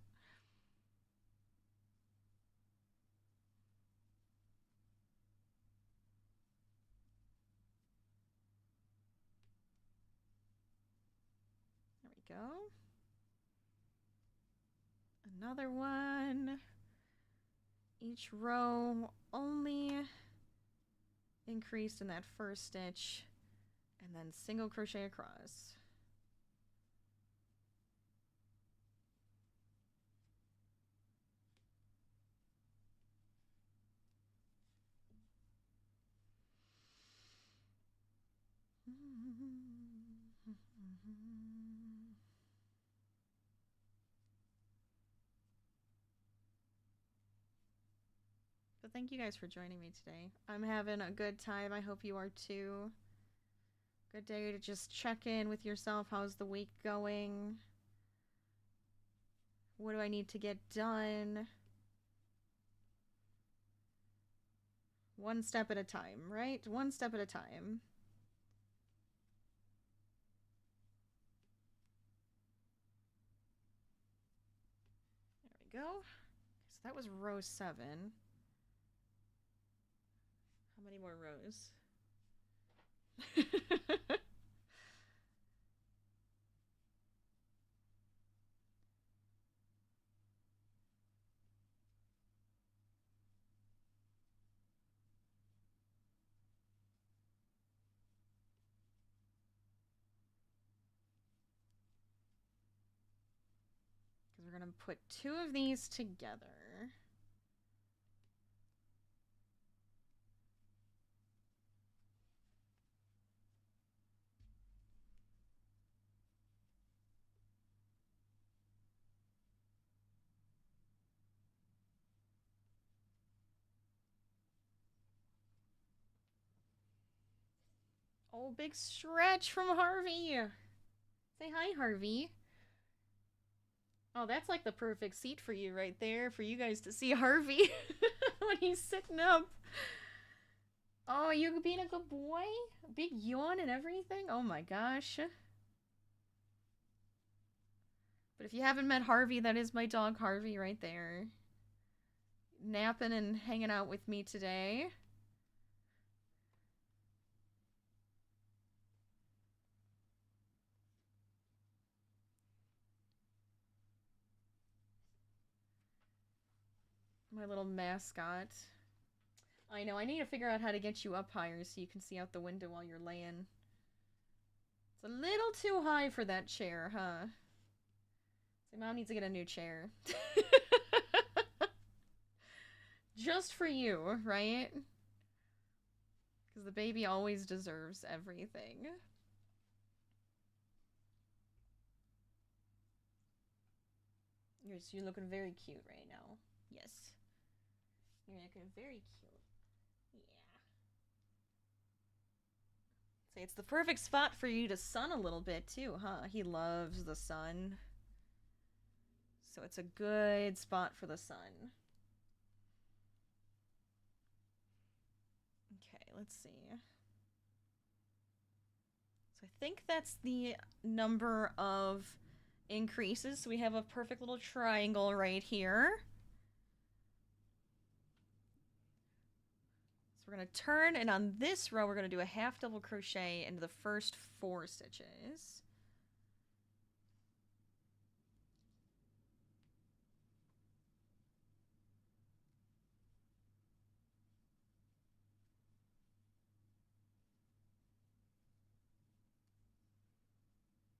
There we go. Another one. Each row only increased in that first stitch. And then single crochet across. So thank you guys for joining me today. I'm having a good time. I hope you are too. Good day to just check in with yourself. How's the week going? What do I need to get done? One step at a time, right? One step at a time. There we go. So that was row 7. How many more rows? Because we're going to put 2 of these together. Oh, big stretch from Harvey. Say hi, Harvey. Oh, that's like the perfect seat for you right there, for you guys to see Harvey when he's sitting up. Oh, you being a good boy? A big yawn and everything? Oh my gosh. But if you haven't met Harvey, that is my dog Harvey right there. Napping and hanging out with me today. My little mascot. I know, I need to figure out how to get you up higher so you can see out the window while you're laying. It's a little too high for that chair, huh? So Mom needs to get a new chair. Just for you, right? Because the baby always deserves everything. You're looking very cute right now. Yes. You're looking very cute. Yeah. Say it's the perfect spot for you to sun a little bit too, huh? He loves the sun. So it's a good spot for the sun. Okay, let's see. So I think that's the number of increases. So we have a perfect little triangle right here. So we're going to turn, and on this row we're going to do a half double crochet into the first 4 stitches.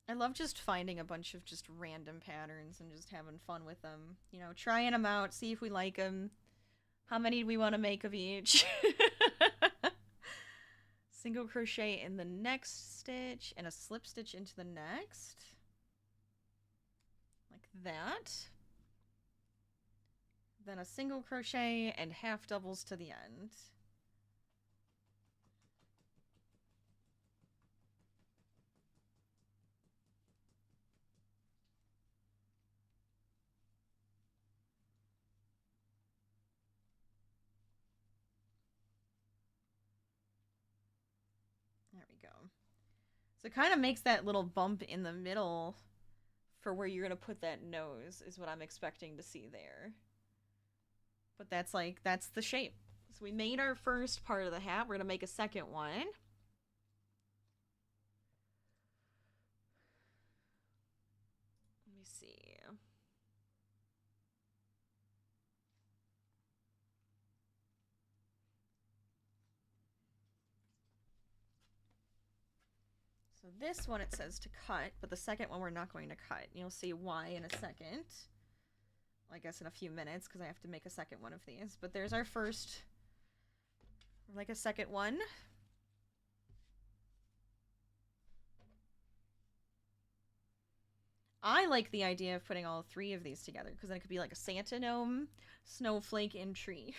I love just finding a bunch of just random patterns and just having fun with them. You know, trying them out, see if we like them. How many do we want to make of each? Single crochet in the next stitch and a slip stitch into the next. Like that. Then a single crochet and half doubles to the end. There we go. So it kind of makes that little bump in the middle for where you're going to put that nose is what I'm expecting to see there. But that's the shape. So we made our first part of the hat. We're going to make a second one. Let me see. So this one it says to cut, but the second one we're not going to cut. You'll see why in a second. I guess in a few minutes because I have to make a second one of these. But there's our first, like a second one. I like the idea of putting all 3 of these together because then it could be like a Santa gnome, snowflake, and tree.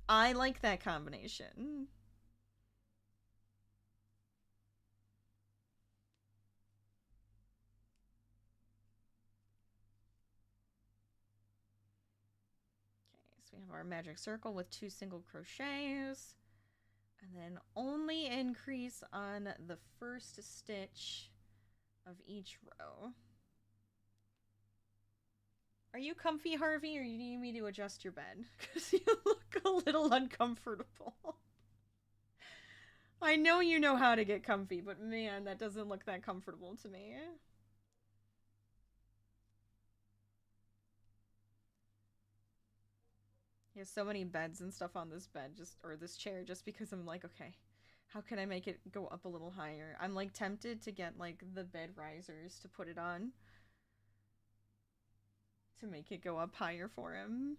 I like that combination. we have our magic circle with 2 single crochets. And then only increase on the first stitch of each row. Are you comfy, Harvey, or do you need me to adjust your bed? Because you look a little uncomfortable. I know you know how to get comfy, but man, that doesn't look that comfortable to me. He has so many beds and stuff on this bed, or this chair, just because I'm like, okay, how can I make it go up a little higher? I'm like tempted to get like the bed risers to put it on to make it go up higher for him.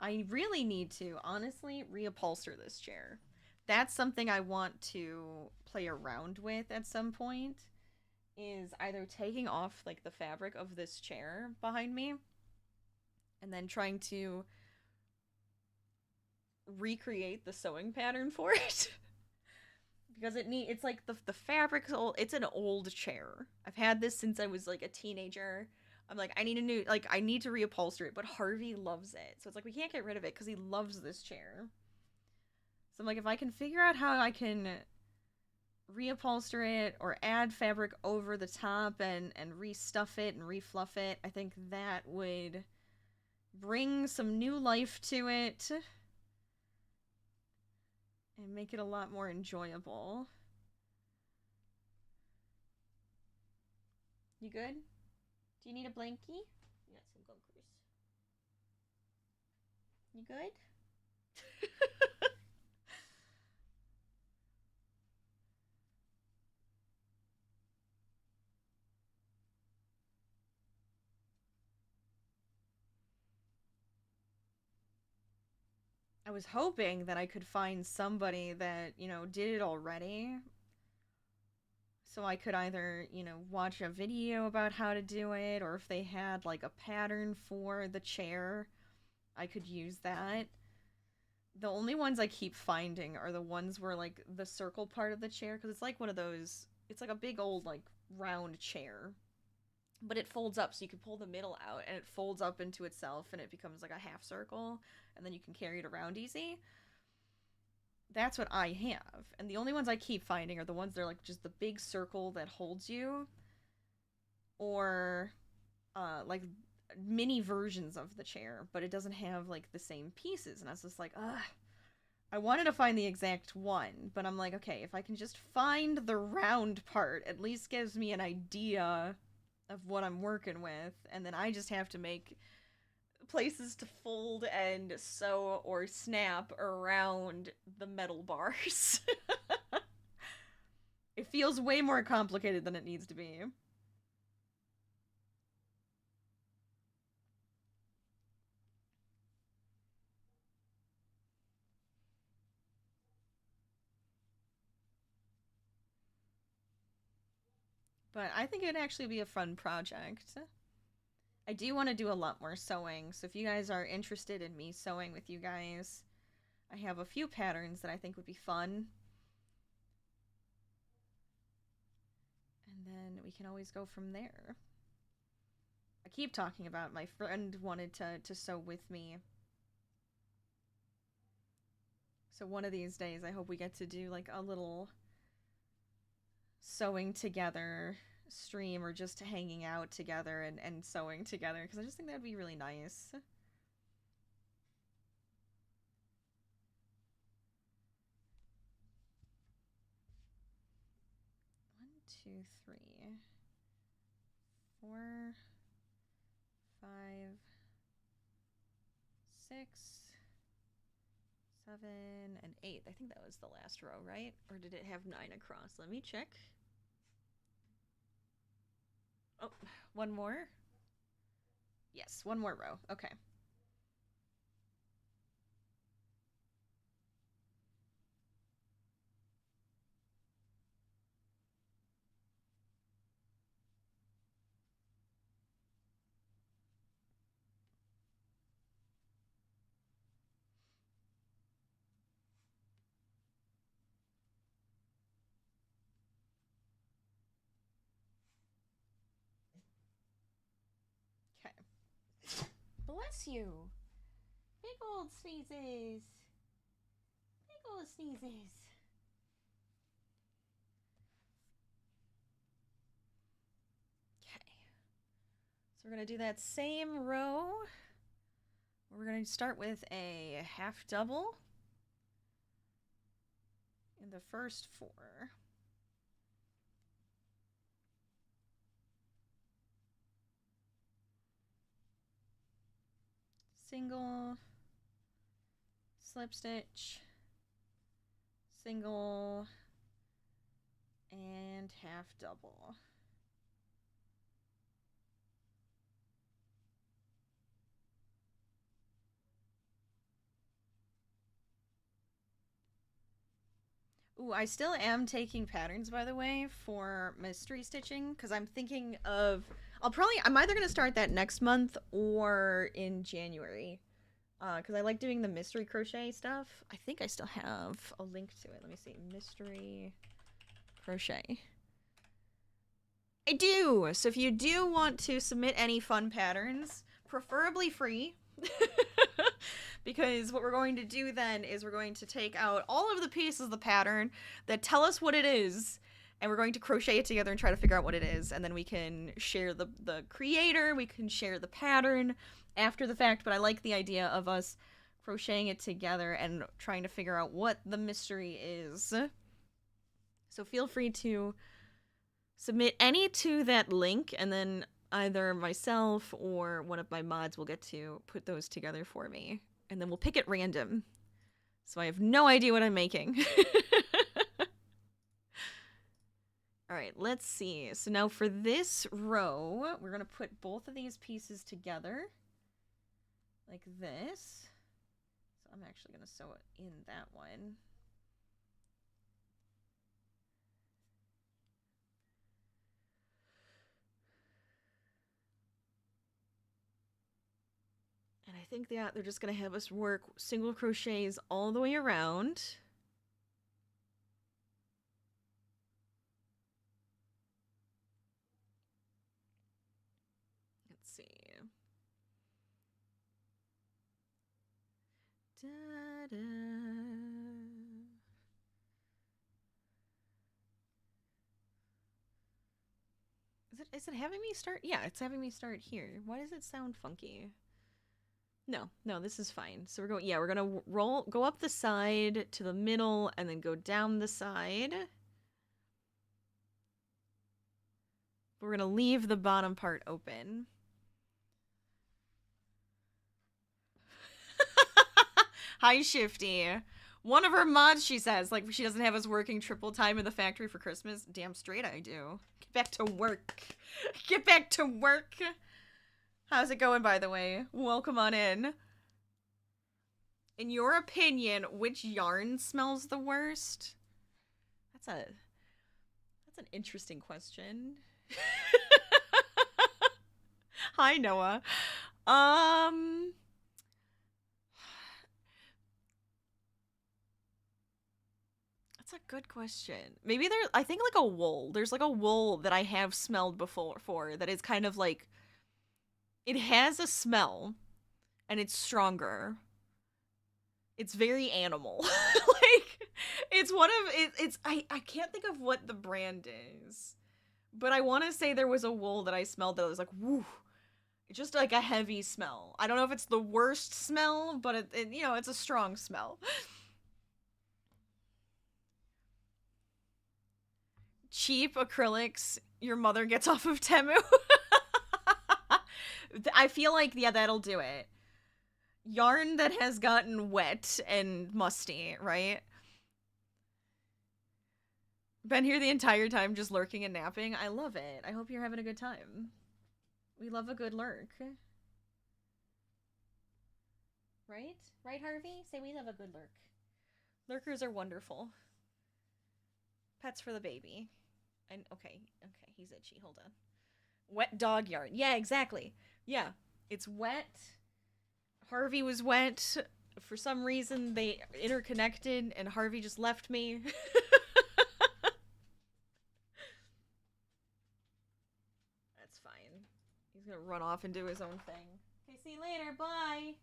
I really need to, honestly, reupholster this chair. That's something I want to play around with at some point, is either taking off like the fabric of this chair behind me and then trying to recreate the sewing pattern for it. Because it's like the fabric's old. It's an old chair. I've had this since I was like a teenager. I'm like, I need a new, like, I need to reupholster it, but Harvey loves it. So it's like, we can't get rid of it because he loves this chair. So I'm like, if I can figure out how I can reupholster it or add fabric over the top and restuff it and refluff it, I think that would bring some new life to it and make it a lot more enjoyable. You good? Do you need a blankie? You got some gunkers. You good? I was hoping that I could find somebody that, you know, did it already. So I could either, you know, watch a video about how to do it, or if they had like a pattern for the chair, I could use that. The only ones I keep finding are the ones where like the circle part of the chair, because it's like one of those, it's like a big old like round chair, but it folds up, so you can pull the middle out and it folds up into itself and it becomes like a half circle, and then you can carry it around easy. That's what I have. And the only ones I keep finding are the ones that are like just the big circle that holds you, or like mini versions of the chair, but it doesn't have like the same pieces. And I was just like, ugh. I wanted to find the exact one, but I'm like, okay, if I can just find the round part, at least gives me an idea of what I'm working with, and then I just have to make places to fold and sew or snap around the metal bars. It feels way more complicated than it needs to be. But I think it'd actually be a fun project. I do want to do a lot more sewing, so if you guys are interested in me sewing with you guys, I have a few patterns that I think would be fun. And then we can always go from there. I keep talking about my friend wanted to sew with me. So one of these days, I hope we get to do like a little sewing together stream, or just hanging out together and sewing together, because I just think that'd be really nice. 1, 2, 3, 4, 5, 6, 7, and 8. I think that was the last row, right? Or did it have 9 across? Let me check. Oh, one more? Yes, one more row. Okay. Okay. The last bless you. Big old sneezes. Big old sneezes. Okay. So we're going to do that same row. We're going to start with a half double in the first 4. Single, slip stitch, single, and half double. Ooh, I still am taking patterns, by the way, for mystery stitching, because I'm thinking of, I'm either going to start that next month or in January, because I like doing the mystery crochet stuff. I think I still have a link to it. Let me see, mystery crochet. I do! So if you do want to submit any fun patterns, preferably free, because what we're going to do then is we're going to take out all of the pieces of the pattern that tell us what it is, and we're going to crochet it together and try to figure out what it is, and then we can share the creator, we can share the pattern after the fact, but I like the idea of us crocheting it together and trying to figure out what the mystery is. So feel free to submit any to that link, and then either myself or one of my mods will get to put those together for me. And then we'll pick at random. So I have no idea what I'm making. Alright, let's see. So now for this row, we're going to put both of these pieces together. Like this. So I'm actually going to sew it in that one. And I think that they're just going to have us work single crochets all the way around. Let's see. Da-da. Is it having me start? Yeah, it's having me start here. Why does it sound funky? No, this is fine. So we're gonna go up the side to the middle and then go down the side. We're gonna leave the bottom part open. Hi, Shifty. One of her mods, she says, like, she doesn't have us working triple time in the factory for Christmas. Damn straight I do. Get back to work. Get back to work. How's it going, by the way? Welcome on in. In your opinion, which yarn smells the worst? That's an interesting question. Hi, Noah. That's a good question. Maybe I think like a wool. There's like a wool that I have smelled before that is kind of like, it has a smell, and it's stronger. It's very animal. Like, it's one of it's I can't think of what the brand is, but I want to say there was a wool that I smelled that was like, woo. It's just like a heavy smell. I don't know if it's the worst smell, but it you know, it's a strong smell. Cheap acrylics your mother gets off of Temu. I feel like, yeah, that'll do it. Yarn that has gotten wet and musty, right? Been here the entire time just lurking and napping. I love it. I hope you're having a good time. We love a good lurk. Right? Right, Harvey? Say we love a good lurk. Lurkers are wonderful. Pets for the baby. And okay, he's itchy. Hold on. Wet dog yarn. Yeah, exactly. Yeah, it's wet. Harvey was wet. For some reason, they interconnected, and Harvey just left me. That's fine. He's gonna run off and do his own thing. Okay, see you later. Bye.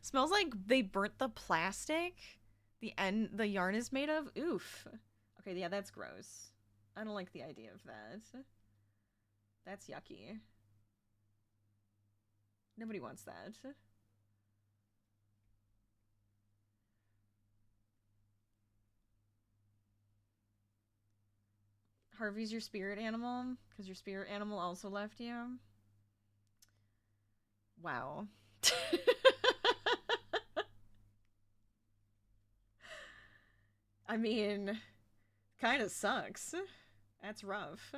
Smells like they burnt the plastic the yarn is made of. Oof. Okay, yeah, that's gross. I don't like the idea of that. That's yucky. Nobody wants that. Harvey's your spirit animal? Because your spirit animal also left you? Wow. I mean, kind of sucks. That's rough.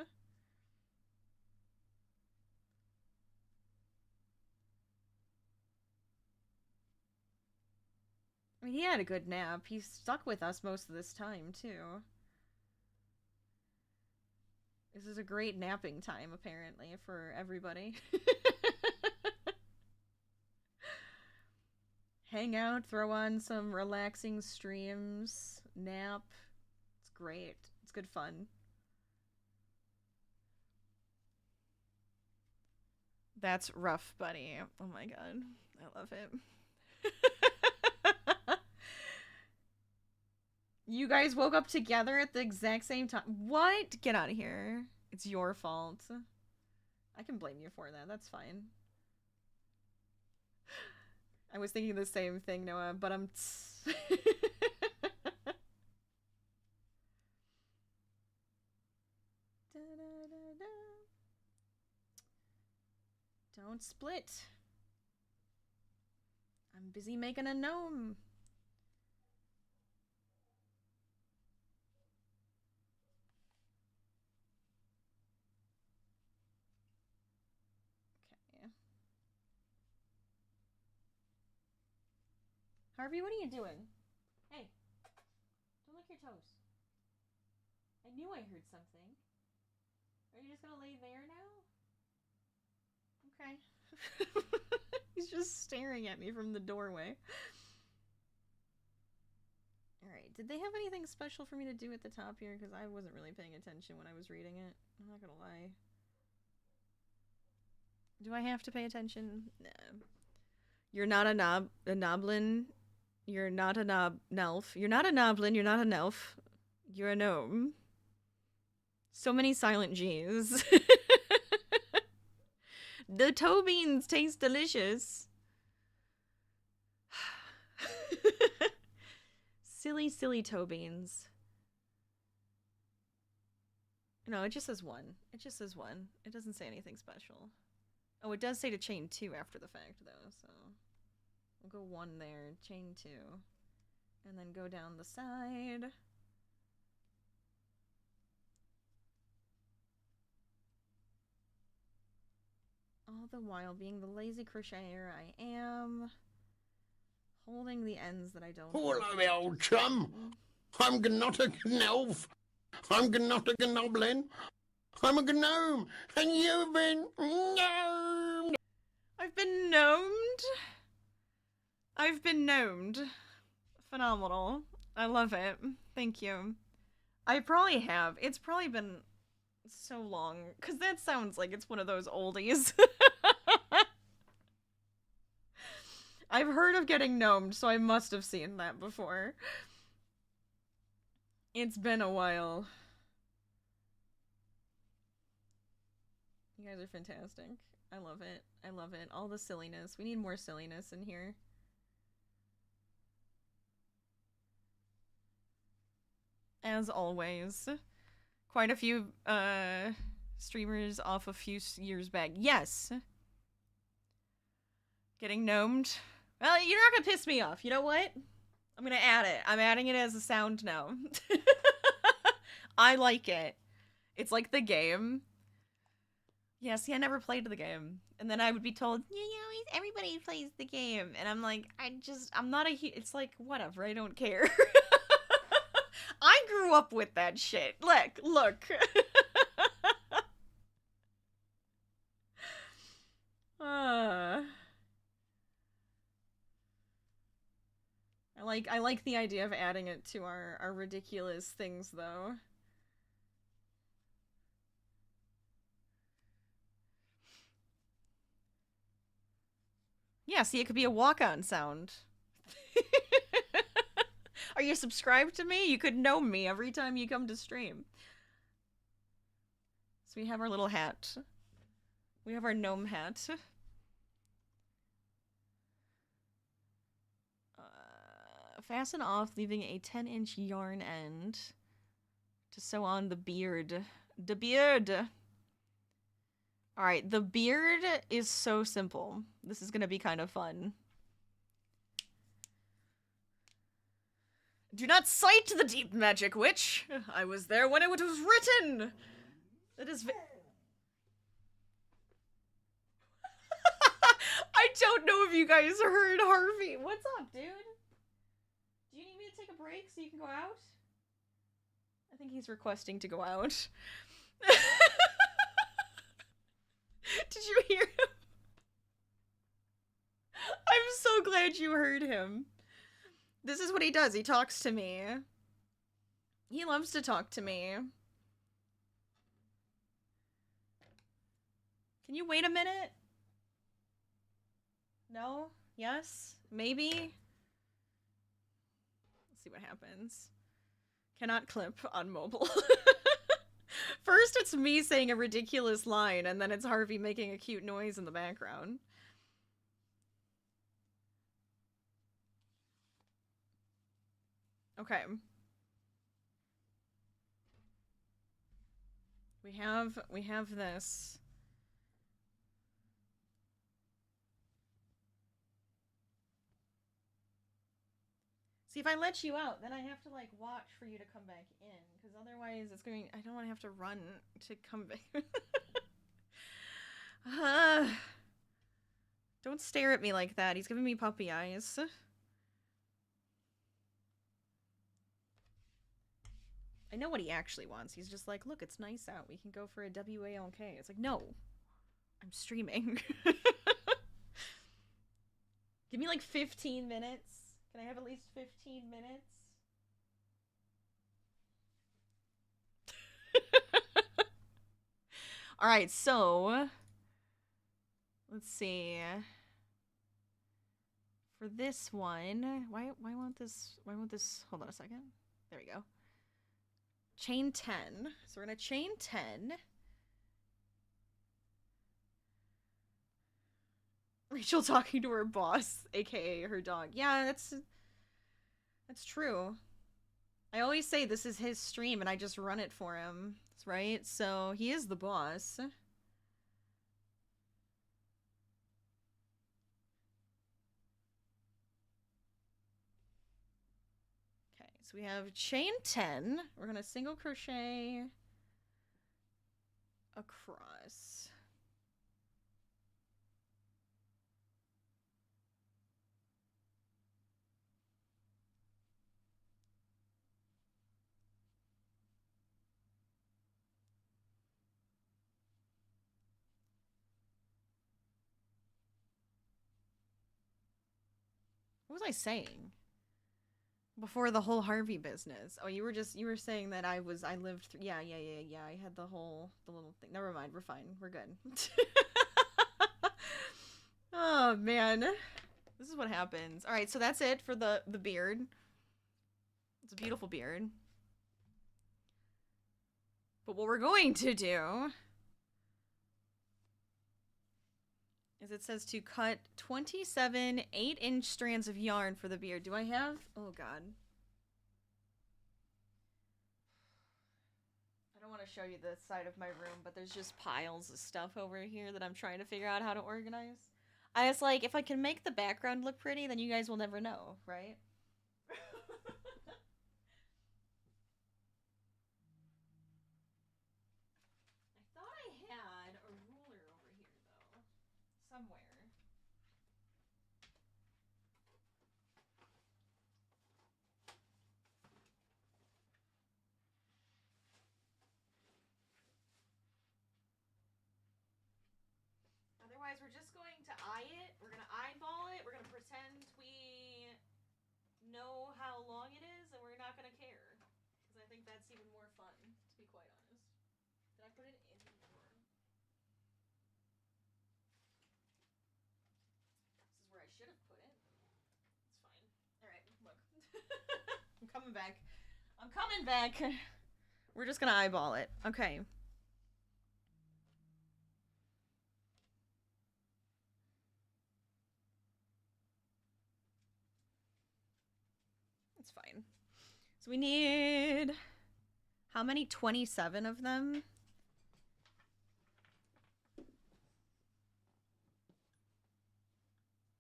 I mean, he had a good nap. He stuck with us most of this time, too. This is a great napping time, apparently, for everybody. Hang out, throw on some relaxing streams, nap. It's great. It's good fun. That's rough, buddy. Oh my god. I love it. You guys woke up together at the exact same time. What? Get out of here. It's your fault. I can blame you for that. That's fine. I was thinking the same thing, Noah, but I'm... Don't split. I'm busy making a gnome. Okay. Harvey, what are you doing? Hey, don't lick your toes. I knew I heard something. Are you just gonna lay there now? Okay. He's just staring at me from the doorway. Alright, did they have anything special for me to do at the top here? Because I wasn't really paying attention when I was reading it. I'm not gonna lie. Do I have to pay attention? No. You're not a noblin. You're not a nelf. You're not a noblin, you're not a nelf. You're a gnome. So many silent G's. The toe beans taste delicious. Silly, silly toe beans. No, it just says one. It just says one. It doesn't say anything special. Oh, it does say to chain 2 after the fact, though, so... We'll go 1 there, chain 2. And then go down the side. All the while being the lazy crocheter I am. Holding the ends that I don't... Hello, old chum. I'm not a elf. I'm not a goblin. I'm a gnome. And you've been gnomed. I've been gnomed. I've been gnomed. Phenomenal. I love it. Thank you. I probably have. It's probably been so long. Because that sounds like it's one of those oldies. I've heard of getting gnomed, so I must have seen that before. It's been a while. You guys are fantastic. I love it. I love it. All the silliness. We need more silliness in here. As always. Quite a few streamers off a few years back. Yes. Getting gnomed. Well, you're not gonna piss me off. You know what? I'm gonna add it. I'm adding it as a sound now. I like it. It's like the game. Yeah, see, I never played the game. And then I would be told, you know, everybody plays the game. And I'm like, I'm not it's like, whatever, I don't care. I grew up with that shit. Look. I like the idea of adding it to our ridiculous things, though. Yeah, see, it could be a walk-on sound. Are you subscribed to me? You could know me every time you come to stream. So we have our little hat. We have our gnome hat. Fasten off, leaving a 10-inch yarn end to sew on the beard. The beard! Alright, the beard is so simple. This is gonna be kind of fun. Do not cite the deep magic witch! I was there when it was written! It is I don't know if you guys heard Harvey. What's up, dude? Do you need me to take a break so you can go out? I think he's requesting to go out. Did you hear him? I'm so glad you heard him. This is what he does. He talks to me. He loves to talk to me. Can you wait a minute? No? Yes? Maybe? Let's see what happens. Cannot clip on mobile. First, it's me saying a ridiculous line, and then it's Harvey making a cute noise in the background. Okay. We have this. See, if I let you out, then I have to, like, watch for you to come back in. Because otherwise, it's going... I don't want to have to run to come back. Don't stare at me like that. He's giving me puppy eyes. I know what he actually wants. He's just like, look, it's nice out. We can go for a WALK. It's like, no. I'm streaming. Give me, like, 15 minutes. Can I have at least 15 minutes? Alright, so... Let's see. For this one... Why won't this... Hold on a second. There we go. Chain 10. So we're gonna chain 10. Rachel talking to her boss, aka her dog. Yeah, that's true. I always say this is his stream and I just run it for him, right? So he is the boss. Okay, so we have chain 10. We're gonna single crochet across. What was I saying? Before the whole Harvey business. Oh, you were saying that I lived through, yeah. I had the little thing. Never mind, we're fine. We're good. Oh, man. This is what happens. All right, so that's it for the beard. It's a beautiful beard. But what we're going to do is it says to cut 27 8-inch strands of yarn for the beard. Do I have? Oh, God. I don't want to show you the side of my room, but there's just piles of stuff over here that I'm trying to figure out how to organize. I was like, if I can make the background look pretty, then you guys will never know, right? I thought I had a ruler over here, though. Somewhere. Otherwise, we're just going to eye it. We're going to eyeball it. We're going to pretend we know how long it is, and we're not going to care. Because I think that's even more fun, to be quite honest. Did I put it in the drawer? This is where I should have put it. It's fine. Alright, look. I'm coming back. I'm coming back. We're just gonna eyeball it. Okay. It's fine. So we need... How many? 27 of them?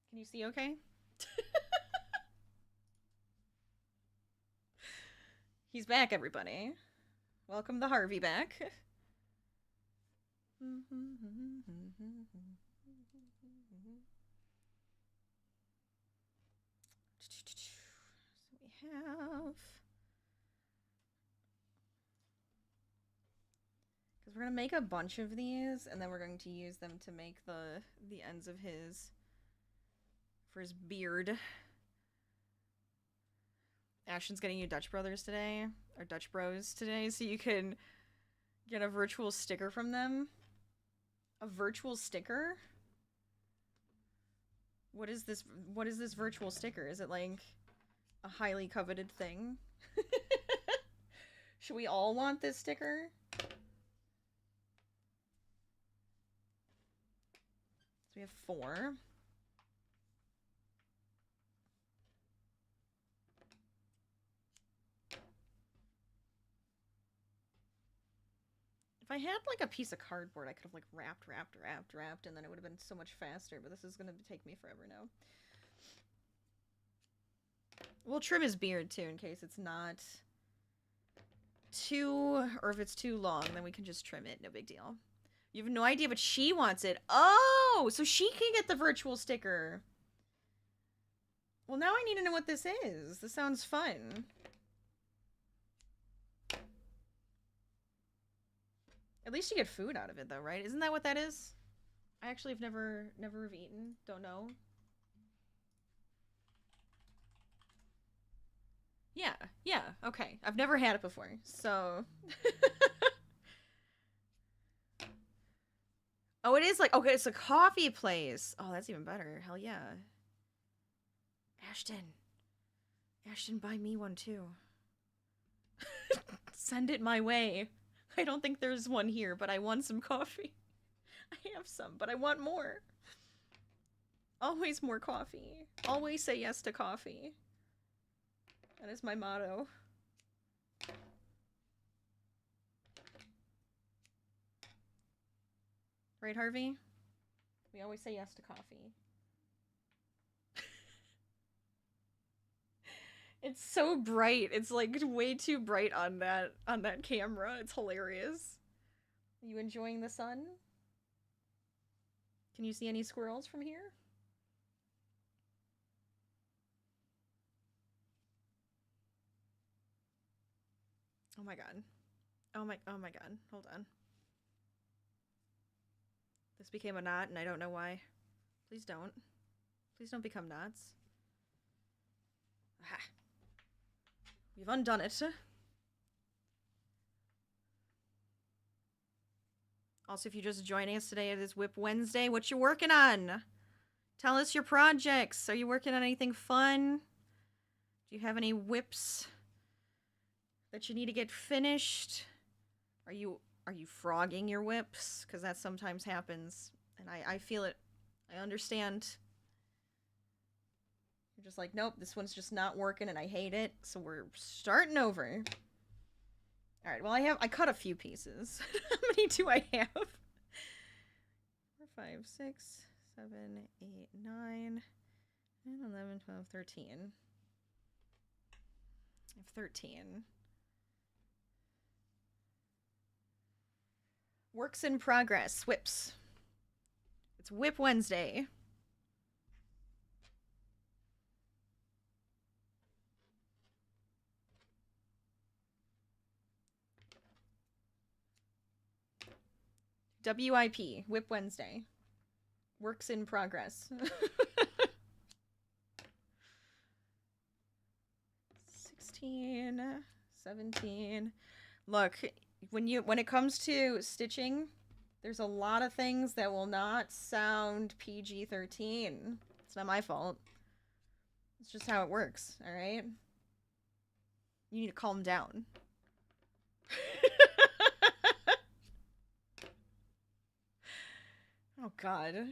Can you see okay? He's back, everybody. Welcome the Harvey back. So we have... Because we're going to make a bunch of these, and then we're going to use them to make the ends of his... for his beard. Ashton's getting you Dutch Brothers today, or Dutch Bros today, so you can get a virtual sticker from them. A virtual sticker? What is this virtual sticker? Is it like a highly coveted thing? Should we all want this sticker? So we have 4. If I had like a piece of cardboard, I could have like wrapped, and then it would have been so much faster, but this is gonna take me forever now. We'll trim his beard too in case it's not too, or if it's too long, then we can just trim it, no big deal. You have no idea, but she wants it. Oh, so she can get the virtual sticker. Well, now I need to know what this is. This sounds fun. At least you get food out of it, though, right? Isn't that what that is? I actually have never have eaten. Don't know. Yeah, okay. I've never had it before, so... Oh, it is like... Okay, it's a coffee place. Oh, that's even better. Hell yeah. Ashton, buy me one, too. Send it my way. I don't think there's one here, but I want some coffee. I have some, but I want more. Always more coffee. Always say yes to coffee. That is my motto. Right, Harvey? We always say yes to coffee. It's so bright. It's like way too bright on that camera. It's hilarious. Are you enjoying the sun? Can you see any squirrels from here? Oh my god. Oh my god. Hold on. This became a knot and I don't know why. Please don't. Please don't become knots. Aha. We've undone it. Also, if you're just joining us today, it is WIP Wednesday. What you working on? Tell us your projects. Are you working on anything fun? Do you have any WIPs that you need to get finished? Are you frogging your WIPs? Because that sometimes happens. And I feel it. I understand. You're just like, nope, this one's just not working and I hate it. So we're starting over. Alright, well I cut a few pieces. How many do I have? 4, 5, 6, 7, 8, 9, 10, 11, 12, 13. I have 13. Works in progress. WIPs. It's WIP Wednesday. WIP, WIP Wednesday. Works in progress. 16, 17. Look, when it comes to stitching, there's a lot of things that will not sound PG-13. It's not my fault. It's just how it works, alright? You need to calm down. Oh god.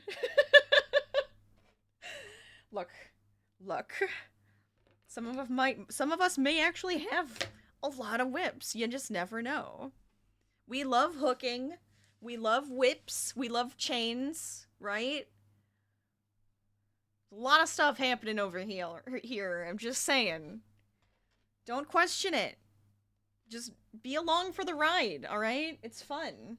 Look. Some of us may actually have a lot of whips. You just never know. We love hooking. We love whips. We love chains, right? A lot of stuff happening over here. I'm just saying. Don't question it. Just be along for the ride, alright? It's fun.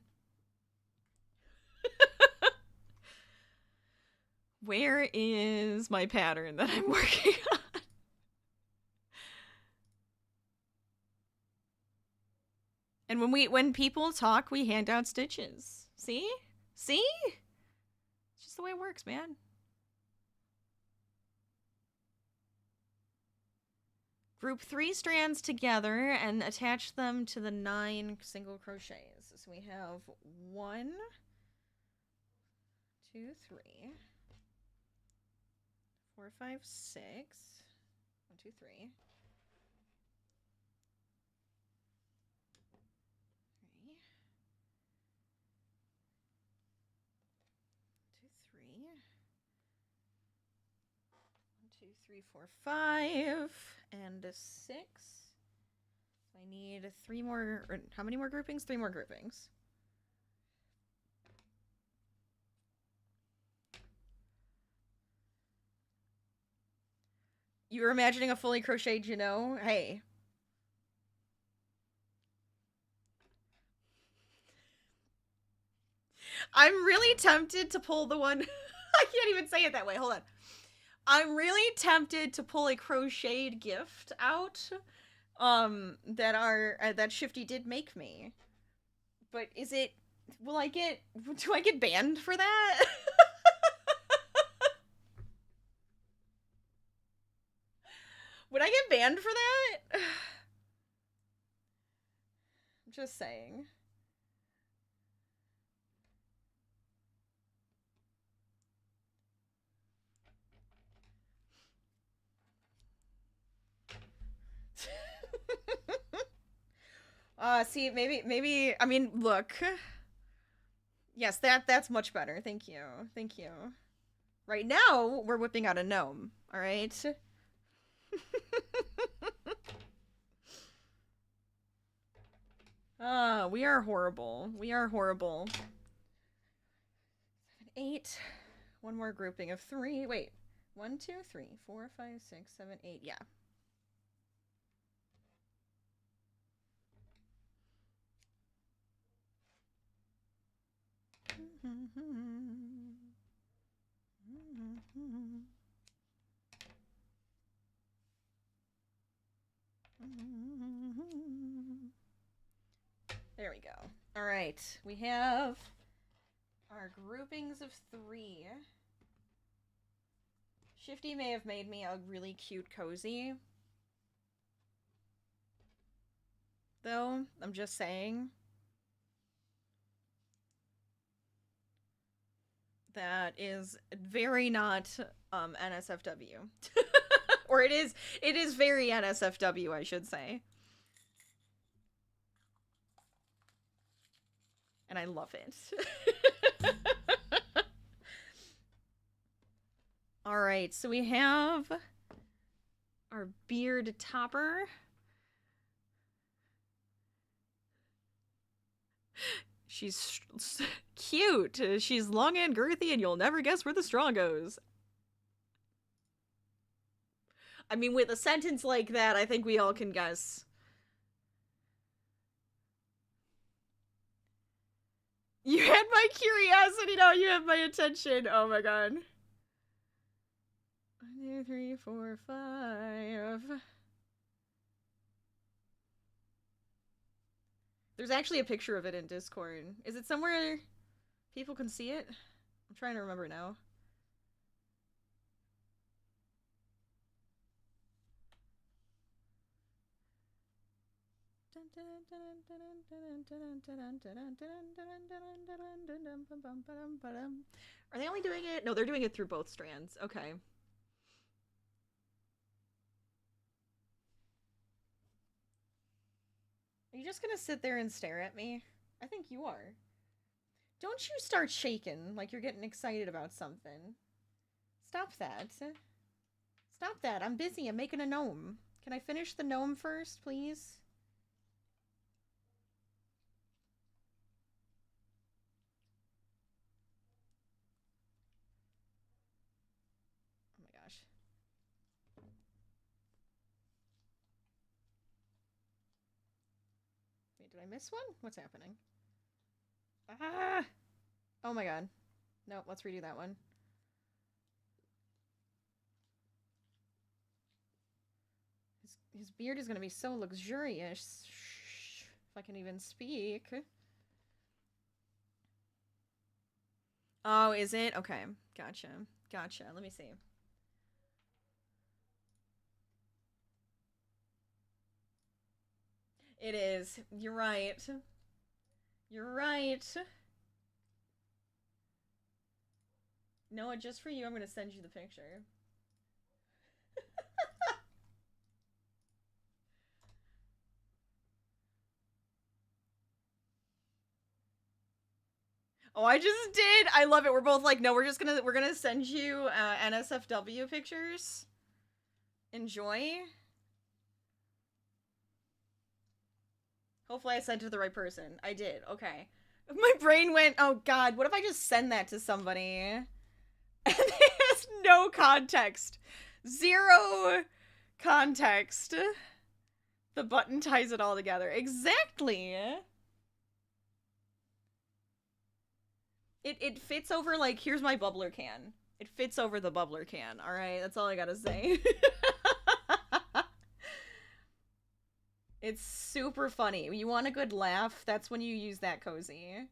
Where is my pattern that I'm working on? And when people talk, we hand out stitches. See? See? It's just the way it works, man. Group 3 strands together and attach them to the 9 single crochets. So we have 1, 2, 3, 4, 5, 6. 1, 2, 3. 2, 3, 4, 5, and a 6. I need 3 more, or how many more groupings? 3 more groupings. You were imagining a fully crocheted, you know? Hey. I'm really tempted to pull the one... I can't even say it that way. Hold on. I'm really tempted to pull a crocheted gift out that Shifty did make me. But is it... do I get banned for that? Would I get banned for that? I'm just saying. See, maybe, I mean, look. Yes, that's much better. Thank you. Thank you. Right now, we're whipping out a gnome, alright? We are horrible. We are horrible. 7, 8. One more grouping of 3. Wait. 1, 2, 3, 4, 5, 6, 7, 8. Yeah. There we go. All right, we have our groupings of 3. Shifty may have made me a really cute cozy. Though, I'm just saying. That is very not NSFW. Or it is very NSFW, I should say. And I love it. Alright, so we have our beard topper. She's cute. She's long and girthy, and you'll never guess where the straw goes. I mean, with a sentence like that, I think we all can guess. You had my curiosity, now you have my attention. Oh my god. 1, 2, 3, 4, 5. There's actually a picture of it in Discord. Is it somewhere people can see it? I'm trying to remember now. Are they only doing it? No, they're doing it through both strands. Okay. you just gonna sit there and stare at me? I think you are. Don't you start shaking like you're getting excited about something. Stop that. Stop that. I'm busy. I'm making a gnome. Can I finish the gnome first, please? Oh my gosh. Wait, did I miss one? What's happening? Ah! Oh my god. Nope, let's redo that one. His beard is gonna be so luxurious. If I can even speak. Oh, is it? Okay. Gotcha. Gotcha. Let me see. It is. You're right. You're right. Noah, just for you, I'm gonna send you the picture. Oh, I just did. I love it. We're both like, no, we're gonna send you NSFW pictures. Enjoy. Hopefully I sent it to the right person. I did. Okay. My brain went, oh god, what if I just send that to somebody? And it has no context. Zero context. The button ties it all together. Exactly. It fits over, like, here's my bubbler can. It fits over the bubbler can, alright? That's all I gotta say. It's super funny. When you want a good laugh, that's when you use that cozy.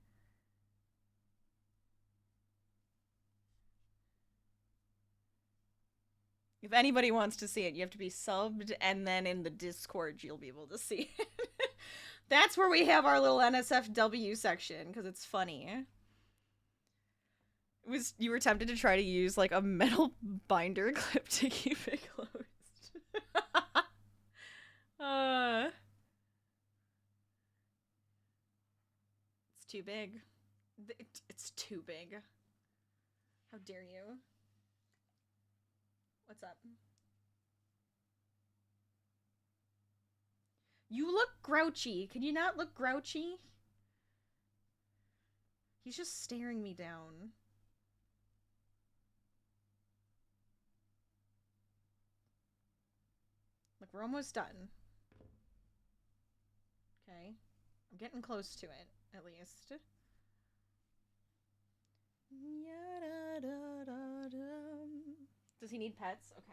If anybody wants to see it, you have to be subbed, and then in the Discord, you'll be able to see it. That's where we have our little NSFW section, because it's funny. You were tempted to try to use, like, a metal binder clip to keep it closed. It's too big. It's too big. How dare you? What's up? You look grouchy. Can you not look grouchy? He's just staring me down. Look, we're almost done. Okay. I'm getting close to it, at least. Does he need pets? Okay.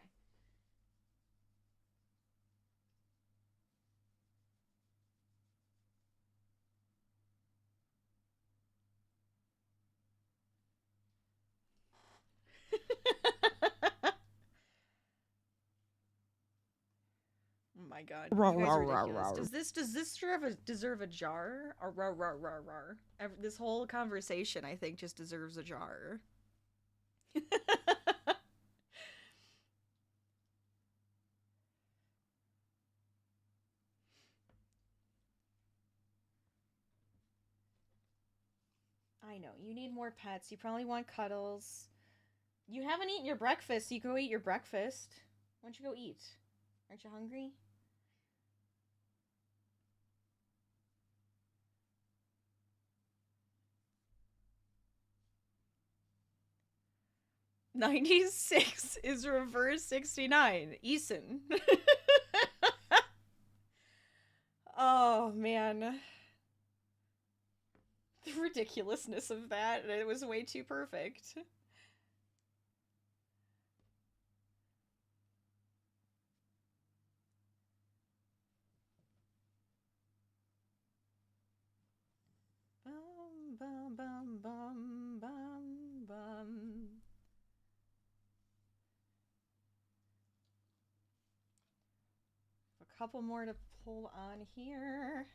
Oh my god, you guys are ridiculous. Does this deserve a jar? Or rar. This whole conversation, I think, just deserves a jar. I know, you need more pets. You probably want cuddles. You haven't eaten your breakfast, so you can go eat your breakfast. Why don't you go eat? Aren't you hungry? "96 is reverse 69. Eason." Oh, man. The ridiculousness of that. It was way too perfect. Bum, bum, bum, bum, bum, bum. A couple more to pull on here.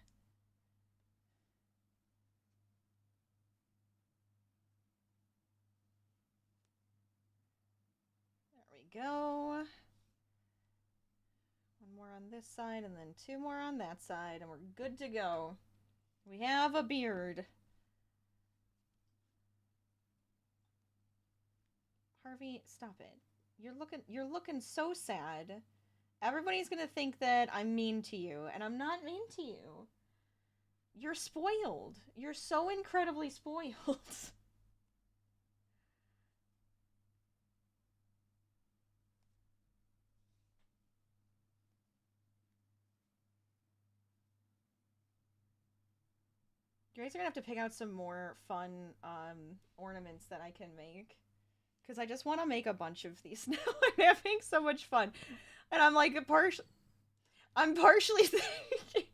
There we go. One more on this side, and then 2 more on that side, and we're good to go. We have a beard. Harvey, stop it. You're looking so sad. Everybody's gonna think that I'm mean to you, and I'm not mean to you. You're spoiled. You're so incredibly spoiled. You guys are gonna have to pick out some more fun ornaments that I can make. Because I just want to make a bunch of these now. I'm having so much fun. And I'm like, I'm partially thinking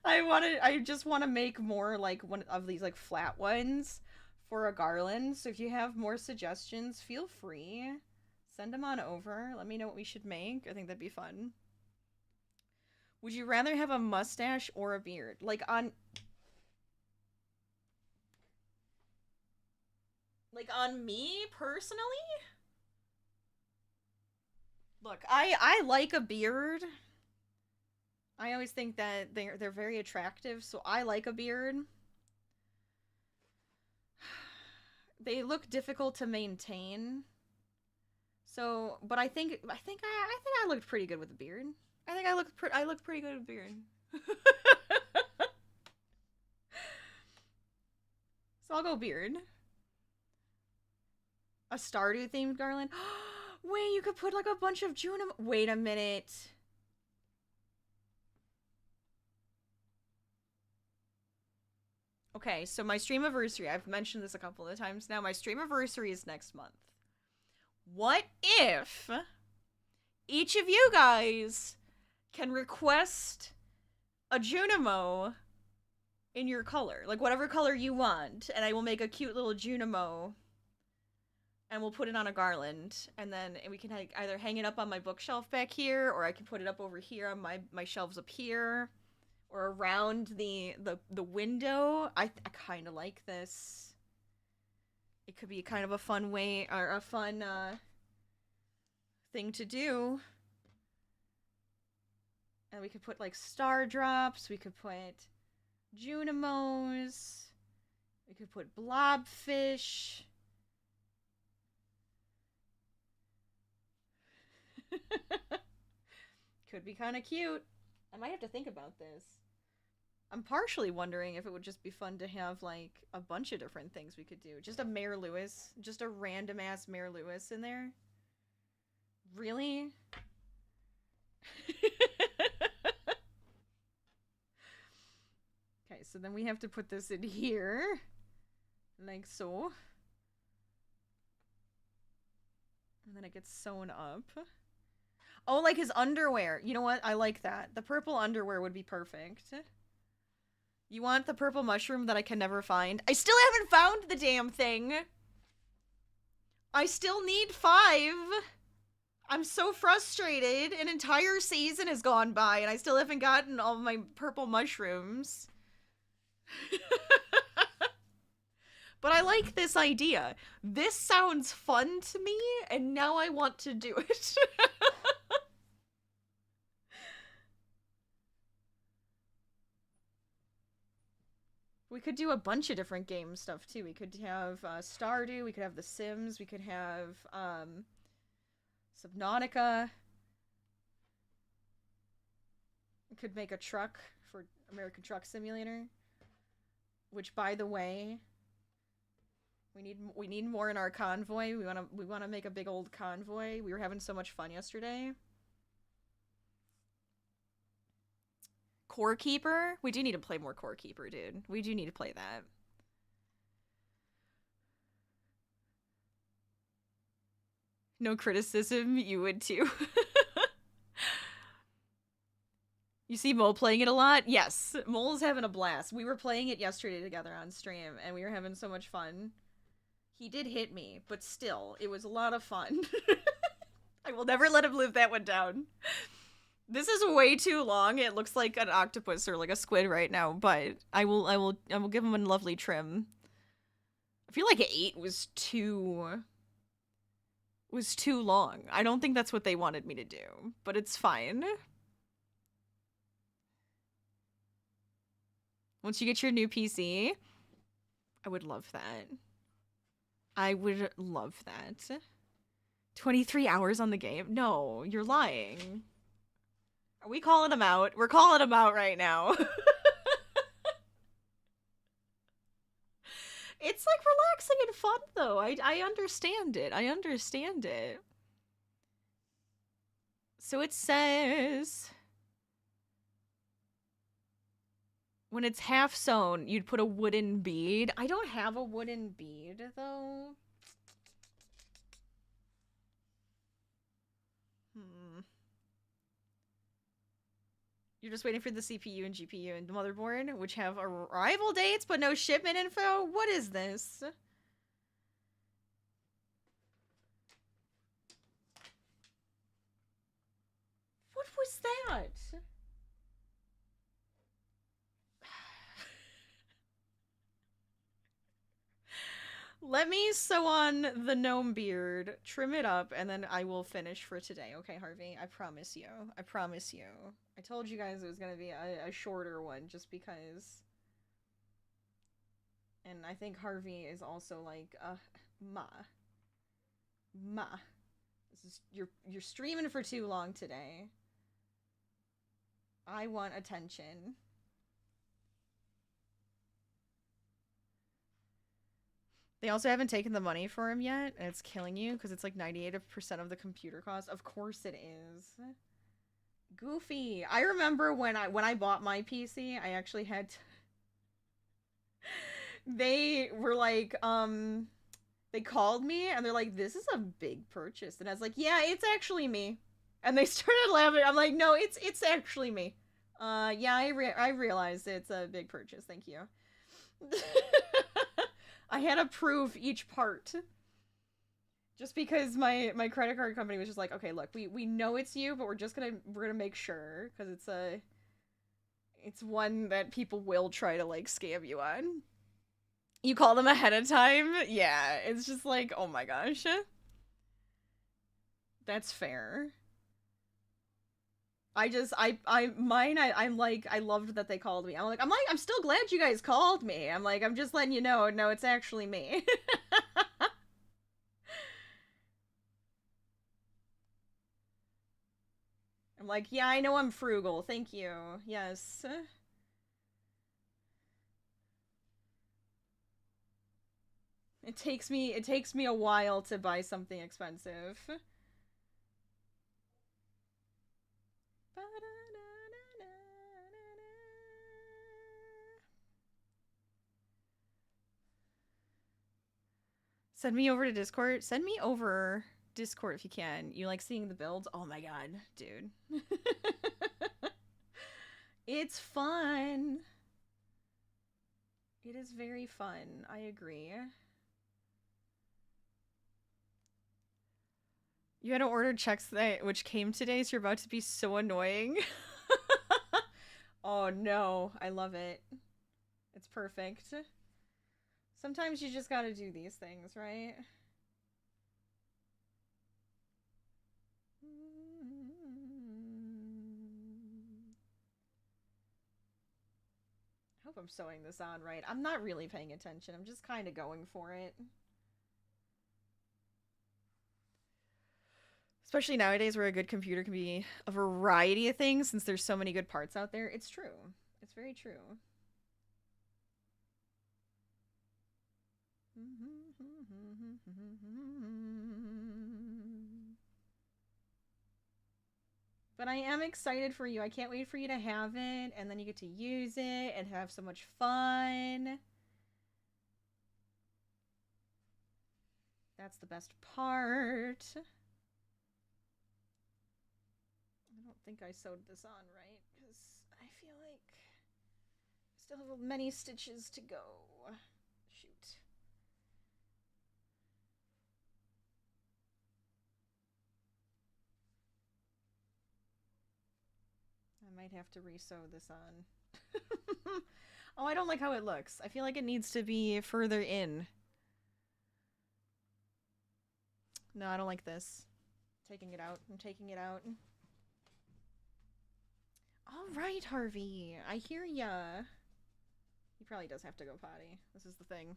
I just want to make more like one of these like flat ones for a garland. So if you have more suggestions, feel free. Send them on over. Let me know what we should make. I think that'd be fun. Would you rather have a mustache or a beard? Like on me personally? Look, I like a beard. I always think that they're very attractive, so I like a beard. They look difficult to maintain. So, but I think I looked pretty good with a beard. I think I looked pretty good with a beard. So I'll go beard. A Stardew themed garland. Wait, you could put like a bunch of June. Wait a minute. Okay, so my streamiversary, I've mentioned this a couple of times now. My streamiversary is next month. What if each of you guys can request a Junimo in your color? Like whatever color you want, and I will make a cute little Junimo. And we'll put it on a garland, and then we can either hang it up on my bookshelf back here, or I can put it up over here on my shelves up here, or around the window. I kind of like this. It could be kind of a fun way, or a fun thing to do. And we could put like star drops. We could put Junimos. We could put blobfish. Could be kind of cute. I might have to think about this. I'm partially wondering if it would just be fun to have like a bunch of different things we could do. Just a Mayor Lewis. Just a random ass Mayor Lewis in there. Really? Okay, so then we have to put this in here. Like so. And then it gets sewn up. Oh, like his underwear. You know what? I like that. The purple underwear would be perfect. You want the purple mushroom that I can never find? I still haven't found the damn thing. I still need 5. I'm so frustrated. An entire season has gone by and I still haven't gotten all my purple mushrooms. But I like this idea. This sounds fun to me, and now I want to do it. We could do a bunch of different game stuff, too. We could have Stardew, we could have The Sims, we could have Subnautica. We could make a truck for American Truck Simulator. Which, by the way... We need more in our convoy. We wanna make a big old convoy. We were having so much fun yesterday. Core Keeper? We do need to play more Core Keeper, dude. We do need to play that. No criticism, you would too. You see Mole playing it a lot? Yes, Mole's having a blast. We were playing it yesterday together on stream, and we were having so much fun. He did hit me, but still, it was a lot of fun. I will never let him live that one down. This is way too long. It looks like an octopus or like a squid right now, but I will give him a lovely trim. I feel like 8 was too was too long. I don't think that's what they wanted me to do, but it's fine. Once you get your new PC, I would love that. I would love that. 23 hours on the game? No, you're lying. Are we calling him out? We're calling him out right now. It's like relaxing and fun though. I understand it. I understand it. So it says when it's half sewn, you'd put a wooden bead. I don't have a wooden bead though. You're just waiting for the CPU and GPU and motherboard, which have arrival dates but no shipment info? What is this? What was that? Let me sew on the gnome beard, trim it up, and then I will finish for today. Okay, Harvey? I promise you. I promise you. I told you guys it was going to be a shorter one just because. And I think Harvey is also like, Ma. This is, you're streaming for too long today. I want attention. They also haven't taken the money for him yet, and it's killing you because it's like 98% of the computer cost. Of course it is. Goofy. I remember when I bought my PC, I actually had to... They were like, they called me and they're like, this is a big purchase. And I was like, yeah, it's actually me. And they started laughing. I'm like, no, it's actually me. Yeah, I realized it's a big purchase. Thank you. I had to prove each part. Just because my credit card company was just like, okay, look, we know it's you, but we're gonna make sure because it's one that people will try to like scam you on. You call them ahead of time? Yeah, it's just like, oh my gosh. That's fair. I'm like, I loved that they called me. I'm still glad you guys called me. I'm just letting you know, no, it's actually me. I'm like, yeah, I know I'm frugal. Thank you. Yes. It takes me a while to buy something expensive. Send me over to Discord. Send me over Discord if you can. You like seeing the builds? Oh my god, dude. It's fun. It is very fun. I agree. You had to order checks that which came today, so you're about to be so annoying. Oh no, I love it. It's perfect. Sometimes you just gotta do these things, right? I hope I'm sewing this on right. I'm not really paying attention. I'm just kind of going for it. Especially nowadays where a good computer can be a variety of things since there's so many good parts out there. It's true. It's very true. But I am excited for you. I can't wait for you to have it, and then you get to use it and have so much fun. That's the best part. I don't think I sewed this on right, because I feel like I still have many stitches to go. Shoot. I might have to re-sew this on. Oh, I don't like how it looks. I feel like it needs to be further in. No, I don't like this. Taking it out. I'm taking it out. Alright, Harvey. I hear ya. He probably does have to go potty. This is the thing.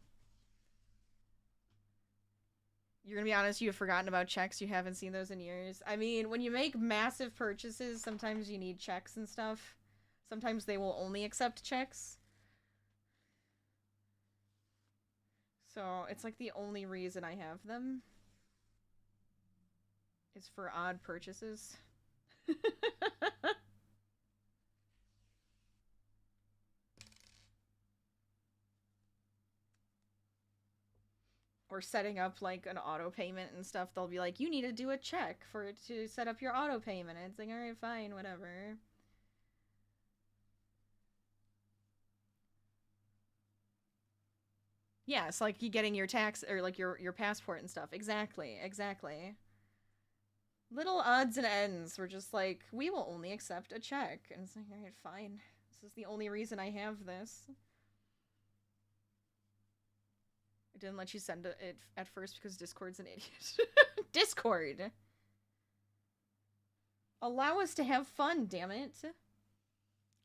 You're gonna be honest, you have forgotten about checks. You haven't seen those in years. I mean, when you make massive purchases, sometimes you need checks and stuff. Sometimes they will only accept checks. So, it's like the only reason I have them. Is for odd purchases. Or setting up like an auto payment and stuff. They'll be like, you need to do a check for it to set up your auto payment. And it's like, alright, fine, whatever. Yeah, it's like you getting your tax or like your passport and stuff. Exactly, exactly. Little odds and ends were just like, we will only accept a check. And it's like, alright, fine. This is the only reason I have this. I didn't let you send it at first because Discord's an idiot. Discord! Allow us to have fun, damn it.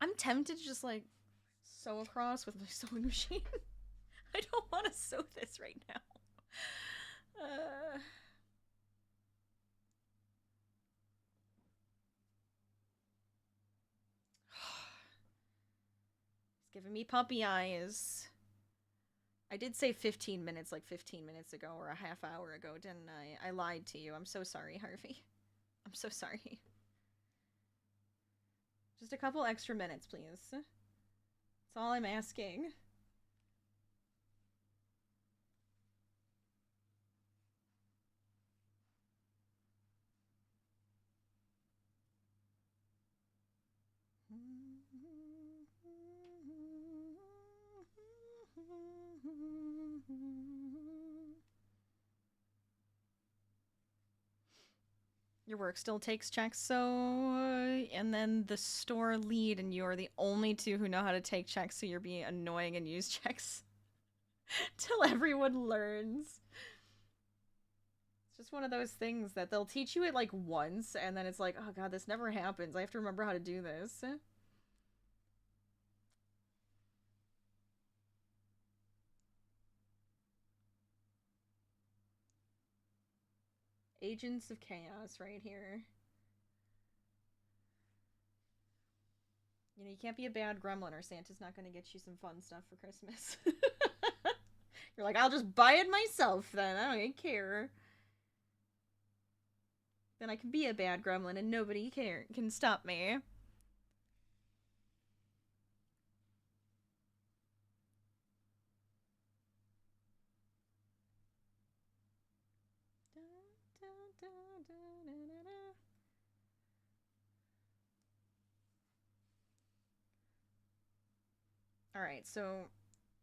I'm tempted to just like sew across with my sewing machine. I don't want to sew this right now. It's giving me puppy eyes. I did say 15 minutes like 15 minutes ago or a half hour ago, didn't I? I lied to you. I'm so sorry, Harvey. I'm so sorry. Just a couple extra minutes, please. That's all I'm asking. Your work still takes checks, so... and then the store lead and you are the only two who know how to take checks, so you're being annoying and use checks. Till everyone learns. It's just one of those things that they'll teach you it like once, and then it's like, oh god, this never happens. I have to remember how to do this. Agents of Chaos right here. You know, you can't be a bad gremlin or Santa's not gonna get you some fun stuff for Christmas. You're like, I'll just buy it myself then. I don't even care. Then I can be a bad gremlin and nobody can stop me. Alright, so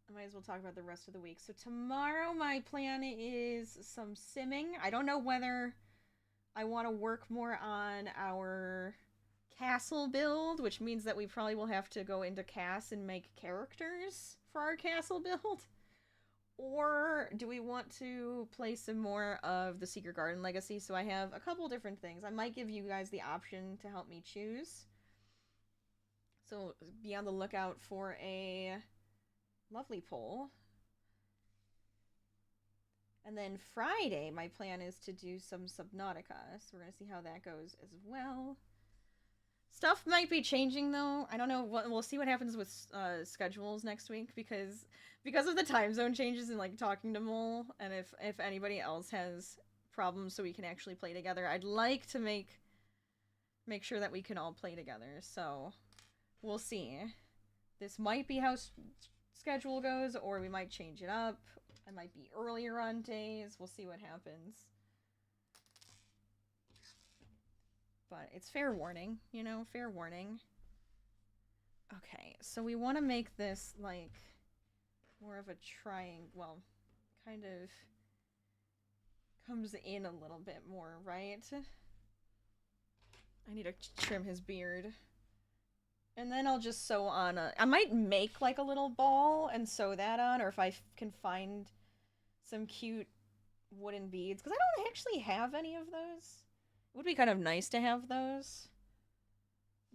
I might as well talk about the rest of the week. So tomorrow my plan is some simming. I don't know whether I want to work more on our castle build, which means that we probably will have to go into CAS and make characters for our castle build. Or do we want to play some more of the Secret Garden Legacy? So I have a couple different things. I might give you guys the option to help me choose. So be on the lookout for a lovely poll. And then Friday, my plan is to do some Subnautica. So we're going to see how that goes as well. Stuff might be changing, though. I don't know. We'll see what happens with schedules next week, because of the time zone changes and, like, talking to Mole, and if anybody else has problems so we can actually play together, I'd like to make sure that we can all play together. So we'll see. This might be how schedule goes, or we might change it up. I might be earlier on days. We'll see what happens. But it's fair warning, you know, fair warning. Okay, so we want to make this, like, more of a triangle. Well, kind of comes in a little bit more, right? I need to trim his beard. And then I'll just sew on I might make, like, a little ball and sew that on, or if I can find some cute wooden beads, because I don't actually have any of those. It would be kind of nice to have those,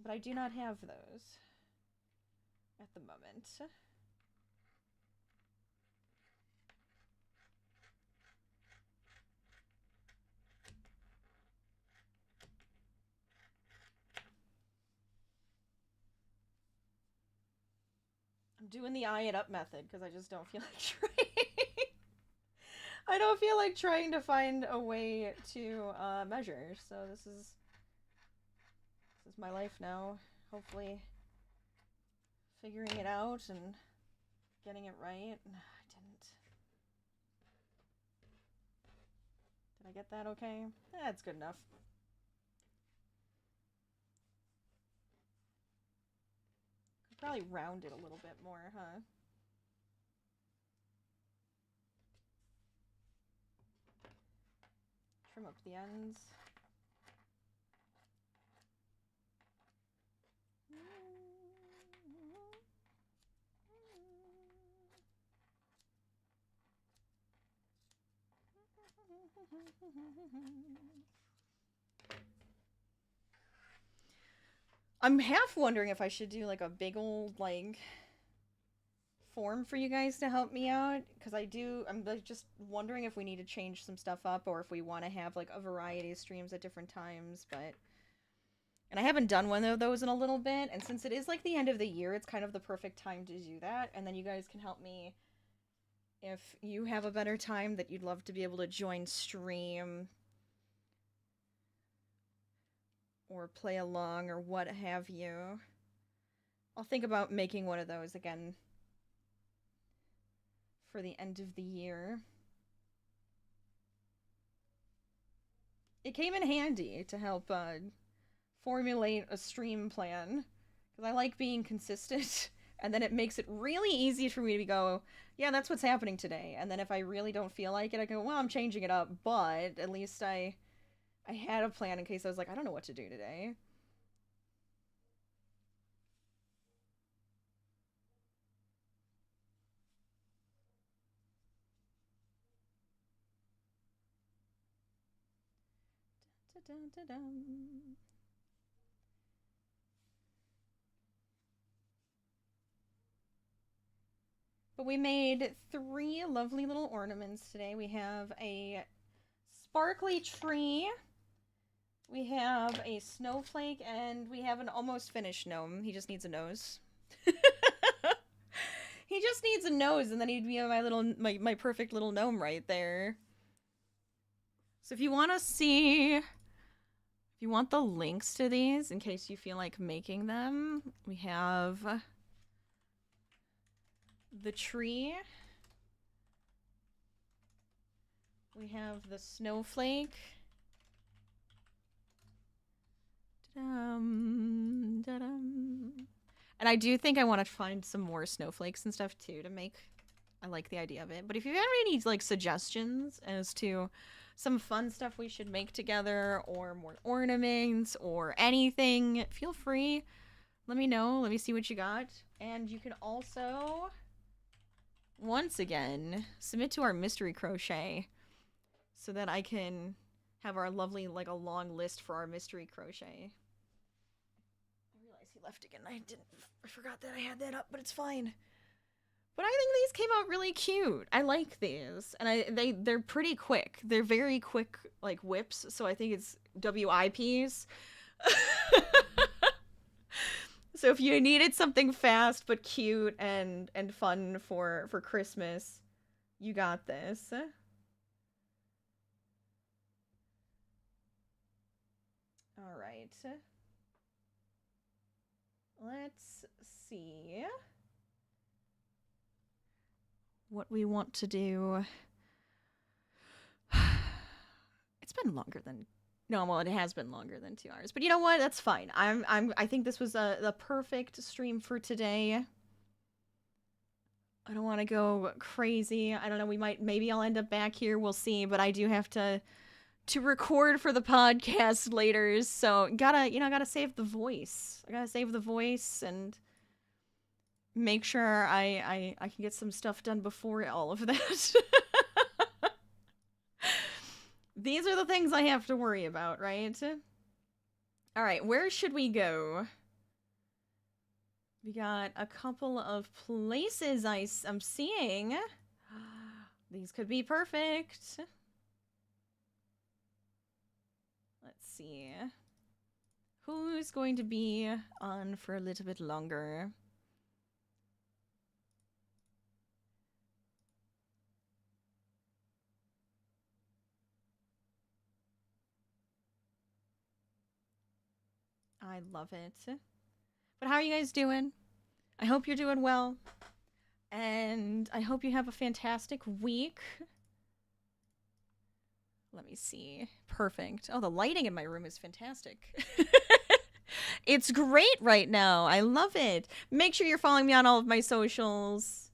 but I do not have those at the moment. I'm doing the eye it up method because I just don't feel like trying. I don't feel like trying to find a way to measure. So this is my life now. Hopefully figuring it out and getting it right. I didn't. Did I get that okay? That's good enough. Could probably round it a little bit more, huh? Trim up the ends. I'm half wondering if I should do like a big old like form for you guys to help me out, because I'm like just wondering if we need to change some stuff up or if we want to have like a variety of streams at different times. But and I haven't done one of those in a little bit, and since it is like the end of the year, it's kind of the perfect time to do that. And then you guys can help me if you have a better time that you'd love to be able to join stream or play along or what have you. I'll think about making one of those again for the end of the year. It came in handy to help formulate a stream plan, because I like being consistent, and then it makes it really easy for me to go, yeah, that's what's happening today. And then if I really don't feel like it, I go, well, I'm changing it up, but at least I had a plan in case I was like, I don't know what to do today. But we made 3 lovely little ornaments today. We have a sparkly tree, we have a snowflake, and we have an almost finished gnome. He just needs a nose. He just needs a nose, and then he'd be my perfect little gnome right there. So if you want to see, if you want the links to these in case you feel like making them, we have the tree. We have the snowflake. And I do think I want to find some more snowflakes and stuff too to make. I like the idea of it. But if you have any like suggestions as to some fun stuff we should make together, or more ornaments, or anything, feel free. Let me know. Let me see what you got. And you can also, once again, submit to our mystery crochet so that I can have our lovely, like, a long list for our mystery crochet. I realized he left again. I forgot that I had that up, but it's fine. But I think these came out really cute. I like these, and they're pretty quick. They're very quick, like, whips. So I think it's WIPs. So if you needed something fast but cute and fun for Christmas, you got this. All right. Let's see what we want to do. It's been longer than it has been longer than 2 hours. But you know what? That's fine. I think this was the perfect stream for today. I don't want to go crazy. I don't know. Maybe I'll end up back here. We'll see. But I do have to record for the podcast later. So gotta save the voice. I gotta save the voice and make sure I can get some stuff done before all of that. These are the things I have to worry about, right? All right, where should we go? We got a couple of places I'm seeing. These could be perfect. Let's see. Who's going to be on for a little bit longer? I love it. But how are you guys doing? I hope you're doing well. And I hope you have a fantastic week. Let me see. Perfect. Oh, the lighting in my room is fantastic. It's great right now. I love it. Make sure you're following me on all of my socials.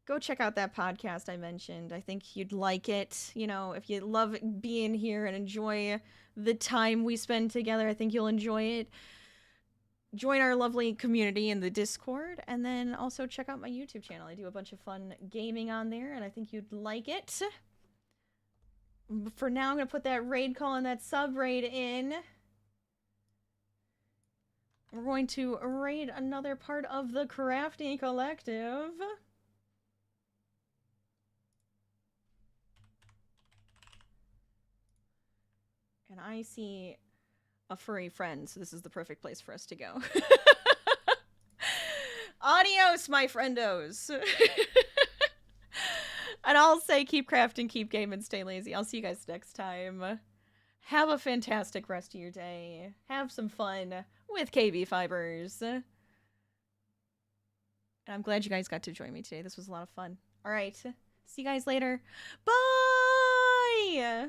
Go check out that podcast I mentioned. I think you'd like it. You know, if you love being here and enjoy the time we spend together, I think you'll enjoy it. Join our lovely community in the Discord, and then also check out my YouTube channel. I do a bunch of fun gaming on there, and I think you'd like it. For now, I'm going to put that raid call and that sub raid in. We're going to raid another part of the Crafty Collective. And I see a furry friend, so this is the perfect place for us to go. Adios, my friendos! And I'll say keep crafting, keep gaming, stay lazy. I'll see you guys next time. Have a fantastic rest of your day. Have some fun with KB Fibers. And I'm glad you guys got to join me today. This was a lot of fun. All right. See you guys later. Bye!